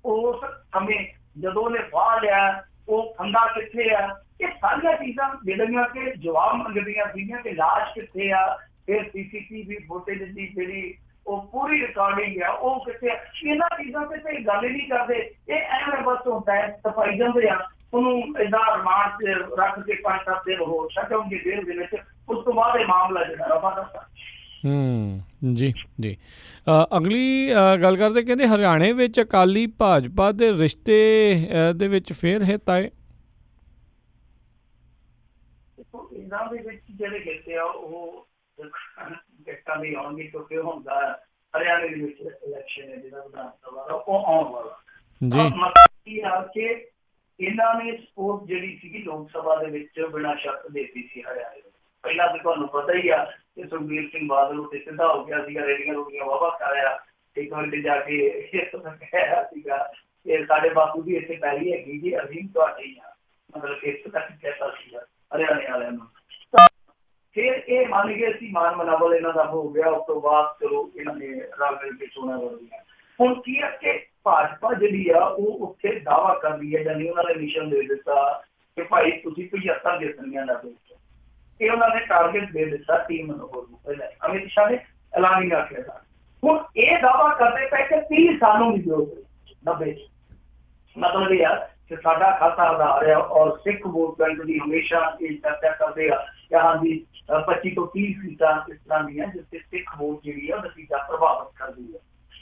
ਉਸ ਸਮੇਂ ਜਦੋਂ ਉਹਨੇ ਫਾਹ ਲਿਆ ਉਹ ਫੰਦਾ ਕਿੱਥੇ ਆ। ਇਹ ਸਾਰੀਆਂ ਚੀਜ਼ਾਂ ਜਿਹੜੀਆਂ ਕਿ ਜਵਾਬ ਮੰਗਦੀਆਂ ਸੀਗੀਆਂ ਕਿ ਲਾਸ਼ ਕਿੱਥੇ ਆ, ਫਿਰ CCTV ਫੁਟੇਜ ਦੀ ਜਿਹੜੀ ਉਹ ਪੂਰੀ ਰਿਕਾਰਡਿੰਗ ਆ ਉਹ ਕਿੱਥੇ ਆ। ਇਹਨਾਂ ਚੀਜ਼ਾਂ ਤੇ ਕੋਈ ਗੱਲ ਹੀ ਨਹੀਂ ਕਰਦੇ, ਇਹ ਐਵੇਂ ਬਸ ਹੁੰਦਾ ਹੈ ਸਫਾਈ ਜਾਂਦੇ ਆ, ਉਹਨੂੰ ਏਦਾਂ ਰਿਮਾਂਡ ਤੇ ਰੱਖ ਕੇ 5-7 ਦਿਨ ਹੋਰ ਛੱਡਣਗੇ ਜੇਲ੍ਹ ਦੇ ਵਿੱਚ, ਉਸ ਤੋਂ ਬਾਅਦ ਇਹ ਮਾਮਲਾ ਜਿਹੜਾ ਰਫਾ ਦਫਾ। ਜੀ ਜੀ। ਅਗਲੀ ਗੱਲ ਕਰਦੇ, ਕਹਿੰਦੇ ਹਰਿਆਣੇ ਵਿੱਚ ਅਕਾਲੀ ਭਾਜਪਾ ਦੇ ਰਿਸ਼ਤੇ ਦੇ ਵਿੱਚ ਫੇਰ ਹਿੱਤ ਆਏ। ਇਹਨਾਂ ਦੇ ਵਿੱਚ ਜਿਹੜੇ ਹਿੱਤੇ ਆ ਉਹ ਜੱਟਾਂ ਦੀ ਆਉਣਗੇ, ਕਿਉਂਕਿ ਹੁੰਦਾ ਹਰਿਆਣੇ ਦੇ ਵਿੱਚ ਇਲੈਕਸ਼ਨ ਹੈ ਜਿਹੜਾ ਵਿਧਾਨ ਸਭਾ ਦਾ ਉਹ ਆਉਣ ਵਾਲਾ ਜੀ। ਮਤਲਬ ਕੀ ਆ ਕਿ ਇਹਨਾਂ ਨੇ ਸਪੋਰਟ ਜਿਹੜੀ ਸੀਗੀ ਲੋਕ ਸਭਾ ਦੇ ਵਿੱਚ ਬਿਨਾਂ ਸ਼ਰਤ ਦੇਤੀ ਸੀ ਹਰਿਆਣੇ ਨੂੰ। ਪਹਿਲਾਂ ਤਾਂ ਤੁਹਾਨੂੰ ਪਤਾ ਹੀ ਆ ਕਿ ਸੁਖਬੀਰ ਸਿੰਘ ਬਾਦਲ ਉੱਤੇ ਸਿੱਧਾ ਹੋ ਗਿਆ ਸੀਗਾ, ਰੇੜੀਆਂ ਰੋਟੀਆਂ ਵਾਹਵਾ ਕਰਾਇਆ, ਇੱਕ ਵਾਰ ਤੇ ਜਾ ਕੇ ਕਿਹਾ ਸੀਗਾ ਕਿ ਸਾਡੇ ਬਾਪੂ ਦੀ ਇੱਥੇ ਪਹਿਲੀ ਹੈਗੀ ਜੀ, ਅਸੀਂ ਤੁਹਾਡੇ ਹੀ ਆ, ਮਤਲਬ ਇਸ ਤੱਕ ਕਹਿਤਾ ਸੀਗਾ ਹਰਿਆਣੇ ਵਾਲਿਆਂ ਨੂੰ। ਫਿਰ ਇਹ ਮੰਨ ਗਏ ਸੀ, ਮਾਨ ਮਨਾਵਲ ਇਹਨਾਂ ਦਾ ਹੋ ਗਿਆ। ਉਸ ਤੋਂ ਬਾਅਦ ਚਲੋ ਇਹਨਾਂ ਨੇ ਰਲ ਮਿਲ ਕੇ ਚੋਣਾਂ ਲੜੀਆਂ। ਹੁਣ ਕੀ ਹੈ ਕਿ ਭਾਜਪਾ ਜਿਹੜੀ ਆ ਉਹ ਉੱਥੇ ਦਾਅਵਾ ਕਰਦੀ ਹੈ, ਜਾਨੀ ਉਹਨਾਂ ਨੇ ਮਿਸ਼ਨ ਦੇ ਦਿੱਤਾ ਕਿ ਭਾਈ ਤੁਸੀਂ 75 ਜਿੱਤਣੀਆਂ ਦਾ ਵਿੱਚ, ਇਹ ਉਹਨਾਂ ਨੇ ਟਾਰਗੇਟ ਦੇ ਦਿੱਤਾ ਟੀਮ ਨੂੰ। ਪਹਿਲਾਂ ਅਮਿਤ ਸ਼ਾਹ ਨੇ ਐਲਾਨ ਹੀ ਰੱਖਿਆ ਸੀ। ਹੁਣ ਇਹ ਦਾਅਵਾ ਕਰਦੇ ਪਏ ਕਿ 30 ਸਾਲੋਂ ਦੀ ਜ਼ਰੂਰਤ 90 ਮਤਲਬ ਇਹ ਆ ਕਿ ਸਾਡਾ ਖਾਤਾ ਆਧਾਰ ਆ ਔਰ ਸਿੱਖ ਵੋਟ ਬੈਂਕ ਦੀ ਹਮੇਸ਼ਾ ਇਹ ਚਰਚਾ ਕਰਦੇ ਆ ਕਿ ਹਾਂਜੀ 25 ਤੋਂ 30 ਸੀਟਾਂ ਇਸ ਤਰ੍ਹਾਂ ਦੀਆਂ ਜਿੱਥੇ ਸਿੱਖ ਵੋਟ ਜਿਹੜੀ ਆ ਨਤੀਜਾ ਪ੍ਰਭਾਵਿਤ ਕਰਦੀ ਹੈ।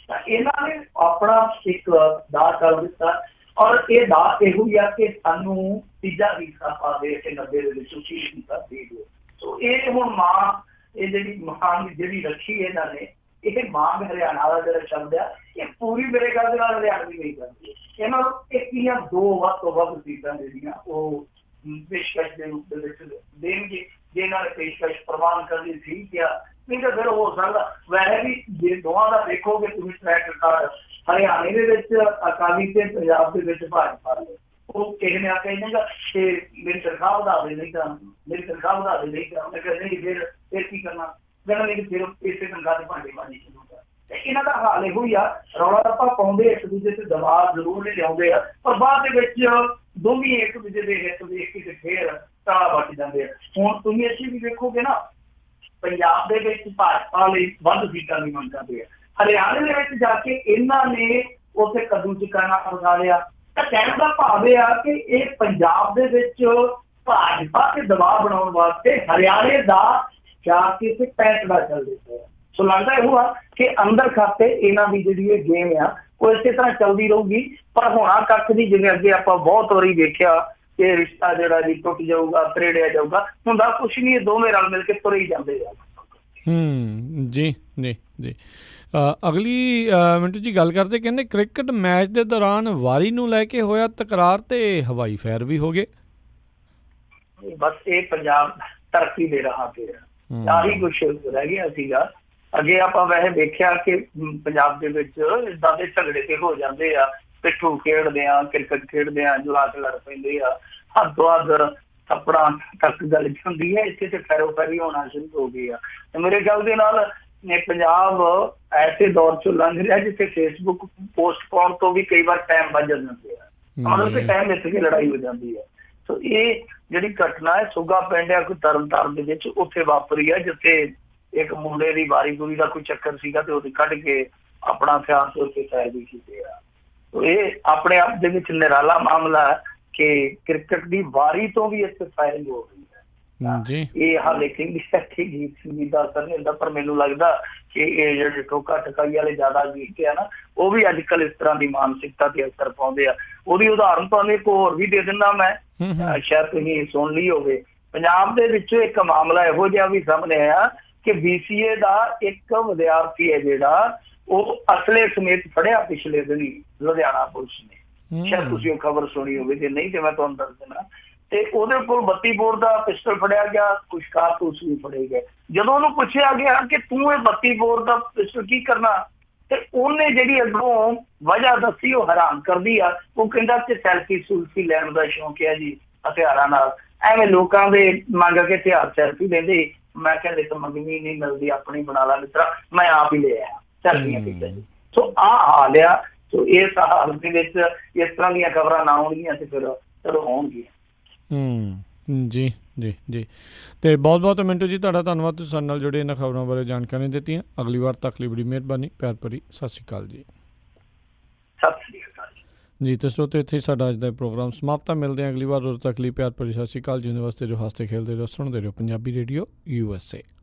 ਤਾਂ ਇਹਨਾਂ ਨੇ ਆਪਣਾ ਇੱਕ ਦਾਅ ਕਰ ਦਿੱਤਾ ਔਰ ਇਹ ਦਾਅ ਇਹੋ ਹੀ ਆ ਕਿ ਸਾਨੂੰ ਤੀਜਾ ਹਿੱਸਾ ਪਾ ਦੇ ਕੇ 90 ਦੇ ਵਿੱਚੋਂ 30 ਹਿੱਸਾ ਦੇ ਦਿਓ। ਸੋ ਇਹ ਹੁਣ ਮਾਂ ਇਹ ਜਿਹੜੀ ਮਹਾਨ ਜਿਹੜੀ ਰੱਖੀ ਇਹਨਾਂ ਨੇ, ਇਹ ਮਾਂ ਹਰਿਆਣਾ ਦਾ ਜਿਹੜਾ ਸ਼ਬਦ ਆ ਇਹ ਪੂਰੀ ਮੇਰੇ ਗੱਲ ਦੇ ਨਾਲ ਹਰਿਆਣਵੀ ਨਹੀਂ ਕਰਦੀ। ਇਹਨਾਂ ਨੂੰ ਇੱਕ ਦੋ ਵੱਧ ਤੋਂ ਵੱਧ ਸੀਟਾਂ ਜਿਹੜੀਆਂ ਉਹ ਪੇਸ਼ਕਸ਼ ਦੇ ਰੂਪ ਦੇ ਵਿੱਚ ਦੇਣਗੇ, ਜੇ ਇਹਨਾਂ ਨੇ ਪੇਸ਼ਕਸ਼ ਪ੍ਰਵਾਨ ਕਰਨੀ ਸੀ ਕਿਹਾ, ਨਹੀਂ ਤਾਂ ਫਿਰ ਹੋ ਸਕਦਾ। ਵੈਸੇ ਵੀ ਜੇ ਦੋਵਾਂ ਦਾ ਦੇਖੋਗੇ ਤੁਸੀਂ ਟਰੈਕ ਰਿਕਾਰਡ ਹਰਿਆਣੇ ਦੇ ਵਿੱਚ ਅਕਾਲੀ ਤੇ ਪੰਜਾਬ ਦੇ ਵਿੱਚ ਭਾਜਪਾ ਦੇ, ਉਹ ਕਿਸੇ ਨੇ ਆਖਿਆ ਇਹਦਾ ਕਿ ਮੇਰੀ ਤਨਖਾਹ ਵਧਾ ਦੇ, ਨਹੀਂ ਤਾਂ ਮੇਰੀ ਤਨਖਾਹ ਵਧਾ ਦੇ, ਨਹੀਂ ਤਾਂ ਮੈਂ ਕਹਿੰਦਾ ਫਿਰ ਕੀ ਕਰਨਾ, ਕਹਿੰਦਾ ਨਹੀਂ ਫਿਰ ਇਸੇ ਤਨਖਾਹ ਦੇ ਭਾਂਡੇ ਮਾਂਜੀ ਸ਼ੁਰੂ ਕਰ। ਤੇ ਇਹਨਾਂ ਦਾ ਹਾਲ ਇਹੋ ਹੀ ਆ, ਰੌਲਾ ਰੱਪਾ ਪਾਉਂਦੇ ਇੱਕ ਦੂਜੇ ਤੇ ਦਬਾਅ ਜ਼ਰੂਰ ਨਹੀਂ ਲਿਆਉਂਦੇ ਆ, ਪਰ ਬਾਅਦ ਦੇ ਵਿੱਚ ਦੋਵੇਂ ਇੱਕ ਦੂਜੇ ਦੇ ਹਿੱਤ ਦੇਖ ਕੇ ਫੇਰ ਤਾਲਾ ਵੱਜ ਜਾਂਦੇ ਆ। ਹੁਣ ਤੁਸੀਂ ਇੱਥੇ ਵੀ ਦੇਖੋਗੇ ਨਾ, ਪੰਜਾਬ ਦੇ ਵਿੱਚ ਭਾਜਪਾ ਲਈ ਵੱਧ ਸੀਟਾਂ ਦੀ ਮੰਗ ਕਰਦੇ ਆ, ਹਰਿਆਣੇ ਦੇ ਵਿੱਚ ਜਾ ਕੇ ਇਹਨਾਂ ਨੇ ਉੱਥੇ ਕੱਦੂ ਚੁਕਾਣਾ ਪਕਾ ਲਿਆ। ਤਾਂ ਕਹਿਣ ਦਾ ਭਾਵ ਇਹ ਆ ਕਿ ਇਹ ਪੰਜਾਬ ਦੇ ਵਿੱਚ ਭਾਜਪਾ ਤੇ ਦਬਾਅ ਬਣਾਉਣ ਵਾਸਤੇ ਹਰਿਆਣੇ ਦਾ ਜਾ ਕੇ ਤੇ ਪੈਂਤੜਾ ਚੱਲ ਦਿੱਤਾ। ਸੋ ਲੱਗਦਾ ਇਹੋ ਆ ਕਿ ਅੰਦਰ ਖਾਤੇ ਇਹਨਾਂ ਦੀ ਜਿਹੜੀ ਇਹ ਗੇਮ ਆ ਉਹ ਇਸੇ ਤਰ੍ਹਾਂ ਚੱਲਦੀ ਰਹੂਗੀ। ਪਰ ਹੋਣਾ ਕੱਖ ਦੀ, ਜਿਵੇਂ ਅੱਗੇ ਆਪਾਂ ਬਹੁਤ ਵਾਰੀ ਦੇਖਿਆ ਕਿ ਰਿਸ਼ਤਾ ਜਿਹੜਾ ਜੀ ਟੁੱਟ ਜਾਊਗਾ, ਤਰੇੜਿਆ ਜਾਊਗਾ, ਹੁੰਦਾ ਕੁਛ ਨਹੀਂ, ਦੋਵੇਂ ਰਲ ਮਿਲ ਕੇ ਤੁਰੇ ਹੀ ਜਾਂਦੇ ਆ। ਜੀ ਜੀ ਜੀ। ਅਗਲੀ ਮਿੰਟੂ ਜੀ ਗੱਲ ਕਰਦੇ, ਕਹਿੰਦੇ ਕ੍ਰਿਕਟ ਮੈਚ ਦੇ ਦੌਰਾਨ ਵਾਰੀ ਨੂੰ ਲੈ ਕੇ ਹੋਇਆ ਤਕਰਾਰ ਤੇ ਹਵਾਈ ਫਾਇਰ ਵੀ ਹੋ ਗਏ। ਬਸ ਇਹ ਪੰਜਾਬ ਤਰੱਕੀ ਦੇ ਰਾਹ ਤੇ ਆਹੀ ਕੁਛ ਰਹਿ ਗਿਆ ਸੀਗਾ। ਅੱਗੇ ਆਪਾਂ ਵੈਸੇ ਦੇਖਿਆ ਕਿ ਪੰਜਾਬ ਦੇ ਵਿੱਚ ਏਦਾਂ ਦੇ ਝਗੜੇ ਤੇ ਹੋ ਜਾਂਦੇ ਆ, ਪਿੱਠੂ ਖੇਡਦੇ ਆ, ਕ੍ਰਿਕਟ ਖੇਡਦੇ ਆ, ਜਵਾਕ ਲੜ ਪੈਂਦੇ ਆ, ਹੱਦੋਂ ਹੱਦਰ ਥੱਪੜਾਂ ਤੱਕ ਗੱਲ ਜਾਂਦੀ ਹੈ। ਇੱਥੇ ਤੇ ਫੈਰੋਫੈਰੀ ਹੋਣਾ ਸ਼ੁਰੂ ਹੋ ਗਈ ਆ। ਤੇ ਮੇਰੇ ਖਿਆਲ ਦੇ ਨਾਲ ਪੰਜਾਬ ਐਸੇ ਦੌਰ ਚੋਂ ਲੰਘ ਰਿਹਾ ਜਿੱਥੇ ਫੇਸਬੁੱਕ ਪੋਸਟ ਪਾਉਣ ਤੋਂ ਵੀ ਕਈ ਵਾਰ ਟਾਈਮ ਵੱਜ ਜਾਂਦੇ ਆ, ਮਤਲਬ ਕਿ ਟਾਈਮ ਵਿੱਚ ਕੇ ਲੜਾਈ ਹੋ ਜਾਂਦੀ ਹੈ। ਸੋ ਇਹ ਜਿਹੜੀ ਘਟਨਾ ਹੈ ਸੁੱਗਾ ਪਿੰਡ ਆ ਕੋਈ ਤਰਨਤਾਰਨ ਦੇ ਵਿੱਚ, ਉੱਥੇ ਵਾਪਰੀ ਆ, ਜਿੱਥੇ ਇੱਕ ਮੁੰਡੇ ਦੀ ਵਾਰੀ ਗੂਰੀ ਦਾ ਕੋਈ ਚੱਕਰ ਸੀਗਾ ਤੇ ਉਹਦੇ ਕੱਢ ਕੇ ਆਪਣਾ ਹਥਿਆਰ ਤੋਂ ਉੱਤੇ ਫਾਇਰ ਵੀ ਕੀਤੇ ਆ। ਇਹ ਆਪਣੇ ਆਪ ਦੇ ਵਿੱਚ ਨਿਰਾਲਾ ਮਾਮਲਾ ਹੈ ਕਿ ਕ੍ਰਿਕਟ ਦੀ ਵਾਰੀ ਤੋਂ ਵੀ ਇੱਥੇ ਫਾਇਰਿੰਗ ਹੋ ਰਹੀ ਹੈ। ਇਹ ਹਾਲੇ ਕਿ ਗੀਤ ਸੰਗੀਤ ਦਾ ਅਸਰ ਨਹੀਂ ਹੁੰਦਾ, ਪਰ ਮੈਨੂੰ ਲੱਗਦਾ ਕਿ ਇਹ ਜਿਹੜੇ ਠੋਕਾ ਠਕਾਈ ਵਾਲੇ ਜ਼ਿਆਦਾ ਗੀਤ ਆ ਨਾ, ਉਹ ਵੀ ਅੱਜ ਕੱਲ੍ਹ ਇਸ ਤਰ੍ਹਾਂ ਦੀ ਮਾਨਸਿਕਤਾ ਤੇ ਅਸਰ ਪਾਉਂਦੇ ਆ। ਉਹਦੀ ਉਦਾਹਰਨ ਤੁਹਾਨੂੰ ਇੱਕ ਹੋਰ ਵੀ ਦੇ ਦਿੰਦਾ ਮੈਂ, ਸ਼ਾਇਦ ਤੁਸੀਂ ਸੁਣ ਲਈ ਹੋਵੇ। ਪੰਜਾਬ ਦੇ ਵਿੱਚੋਂ ਇੱਕ ਮਾਮਲਾ ਇਹੋ ਜਿਹਾ ਵੀ ਸਾਹਮਣੇ ਆਇਆ ਕਿ BCA ਦਾ ਇੱਕ ਵਿਦਿਆਰਥੀ ਹੈ ਜਿਹੜਾ ਉਹ ਅਸਲੇ ਸਮੇਤ ਫੜਿਆ ਪਿਛਲੇ ਦਿਨੀ ਲੁਧਿਆਣਾ ਪੁਲਿਸ ਨੇ। ਸ਼ਾਇਦ ਤੁਸੀਂ ਉਹ ਖਬਰ ਸੁਣੀ ਹੋਵੇ, ਜੇ ਨਹੀਂ ਤੇ ਮੈਂ ਤੁਹਾਨੂੰ ਦੱਸ ਦੇਣਾ। ਤੇ ਉਹਦੇ ਕੋਲ 32 ਬੋਰ ਦਾ ਪਿਸਟਲ ਫੜਿਆ ਗਿਆ, ਕੁਛ ਕਾਰਤੂਸ ਵੀ ਫੜੇ ਗਏ। ਜਦੋਂ ਉਹਨੂੰ ਪੁੱਛਿਆ ਗਿਆ ਕਿ ਤੂੰ ਇਹ 32 ਬੋਰ ਦਾ ਪਿਸਟਲ ਕੀ ਕਰਨਾ, ਤੇ ਉਹਨੇ ਜਿਹੜੀ ਅੱਗੋਂ ਵਜ੍ਹਾ ਦੱਸੀ ਉਹ ਹੈਰਾਨ ਕਰਦੀ ਆ। ਉਹ ਕਹਿੰਦਾ ਕਿ ਸੈਲਫੀ ਲੈਣ ਦਾ ਸ਼ੌਂਕ ਹੈ ਜੀ ਹਥਿਆਰਾਂ ਨਾਲ, ਐਵੇਂ ਲੋਕਾਂ ਦੇ ਮੰਗ ਕੇ ਹਥਿਆਰ ਸੈਲਫੀ ਲੈਂਦੇ ਮੈਂ ਕਿਹਾ ਲਿਖ ਮੰਗਣੀ ਨਹੀਂ ਮਿਲਦੀ, ਆਪਣੀ ਬਣਾ ਲਾ ਮਿੱਤਰਾ, ਮੈਂ ਆਪ ਹੀ ਲੈ ਆਇਆ ਚੱਲੀਆਂ ਕਿਤੇ। ਸੋ ਆਹ ਹਾਲ ਆ। ਸੋ ਇਸ ਹਾਲ ਦੇ ਵਿੱਚ ਇਸ ਤਰ੍ਹਾਂ ਦੀਆਂ ਖਬਰਾਂ ਨਾ ਆਉਣਗੀਆਂ ਤੇ ਫਿਰ ਚਲੋ ਹੋਣਗੀਆਂ। ਜੀ ਜੀ ਜੀ। ਤੇ ਬਹੁਤ ਬਹੁਤ ਮਿੰਟੂ ਜੀ ਤੁਹਾਡਾ ਧੰਨਵਾਦ, ਤੁਸੀਂ ਸਾਡੇ ਨਾਲ ਜੁੜੇ ਇਹਨਾਂ ਖਬਰਾਂ ਬਾਰੇ ਜਾਣਕਾਰੀ ਦਿੱਤੀਆਂ। ਅਗਲੀ ਵਾਰ ਤੱਕ ਲਈ ਬੜੀ ਮਿਹਰਬਾਨੀ, ਪਿਆਰ ਭਰੀ ਸਤਿ ਸ਼੍ਰੀ ਅਕਾਲ ਜੀ। ਸਤਿ ਸ਼੍ਰੀ ਅਕਾਲ ਜੀ। ਤੇ ਸਰੋਤਿਓ ਇੱਥੇ ਸਾਡਾ ਅੱਜ ਦਾ ਪ੍ਰੋਗਰਾਮ ਸਮਾਪਤ ਹੈ। ਮਿਲਦੇ ਹਾਂ ਅਗਲੀ ਵਾਰ, ਉਦੋਂ ਤੱਕ ਲਈ ਪਿਆਰ ਭਰੀ ਸਤਿ ਸ਼੍ਰੀ ਅਕਾਲ ਜੀ। ਵਾਸਤੇ ਜੋ ਹੱਸਦੇ ਖੇਲਦੇ ਰਹੋ, ਸੁਣਦੇ ਰਹੋ ਪੰਜਾਬੀ ਰੇਡੀਓ USA।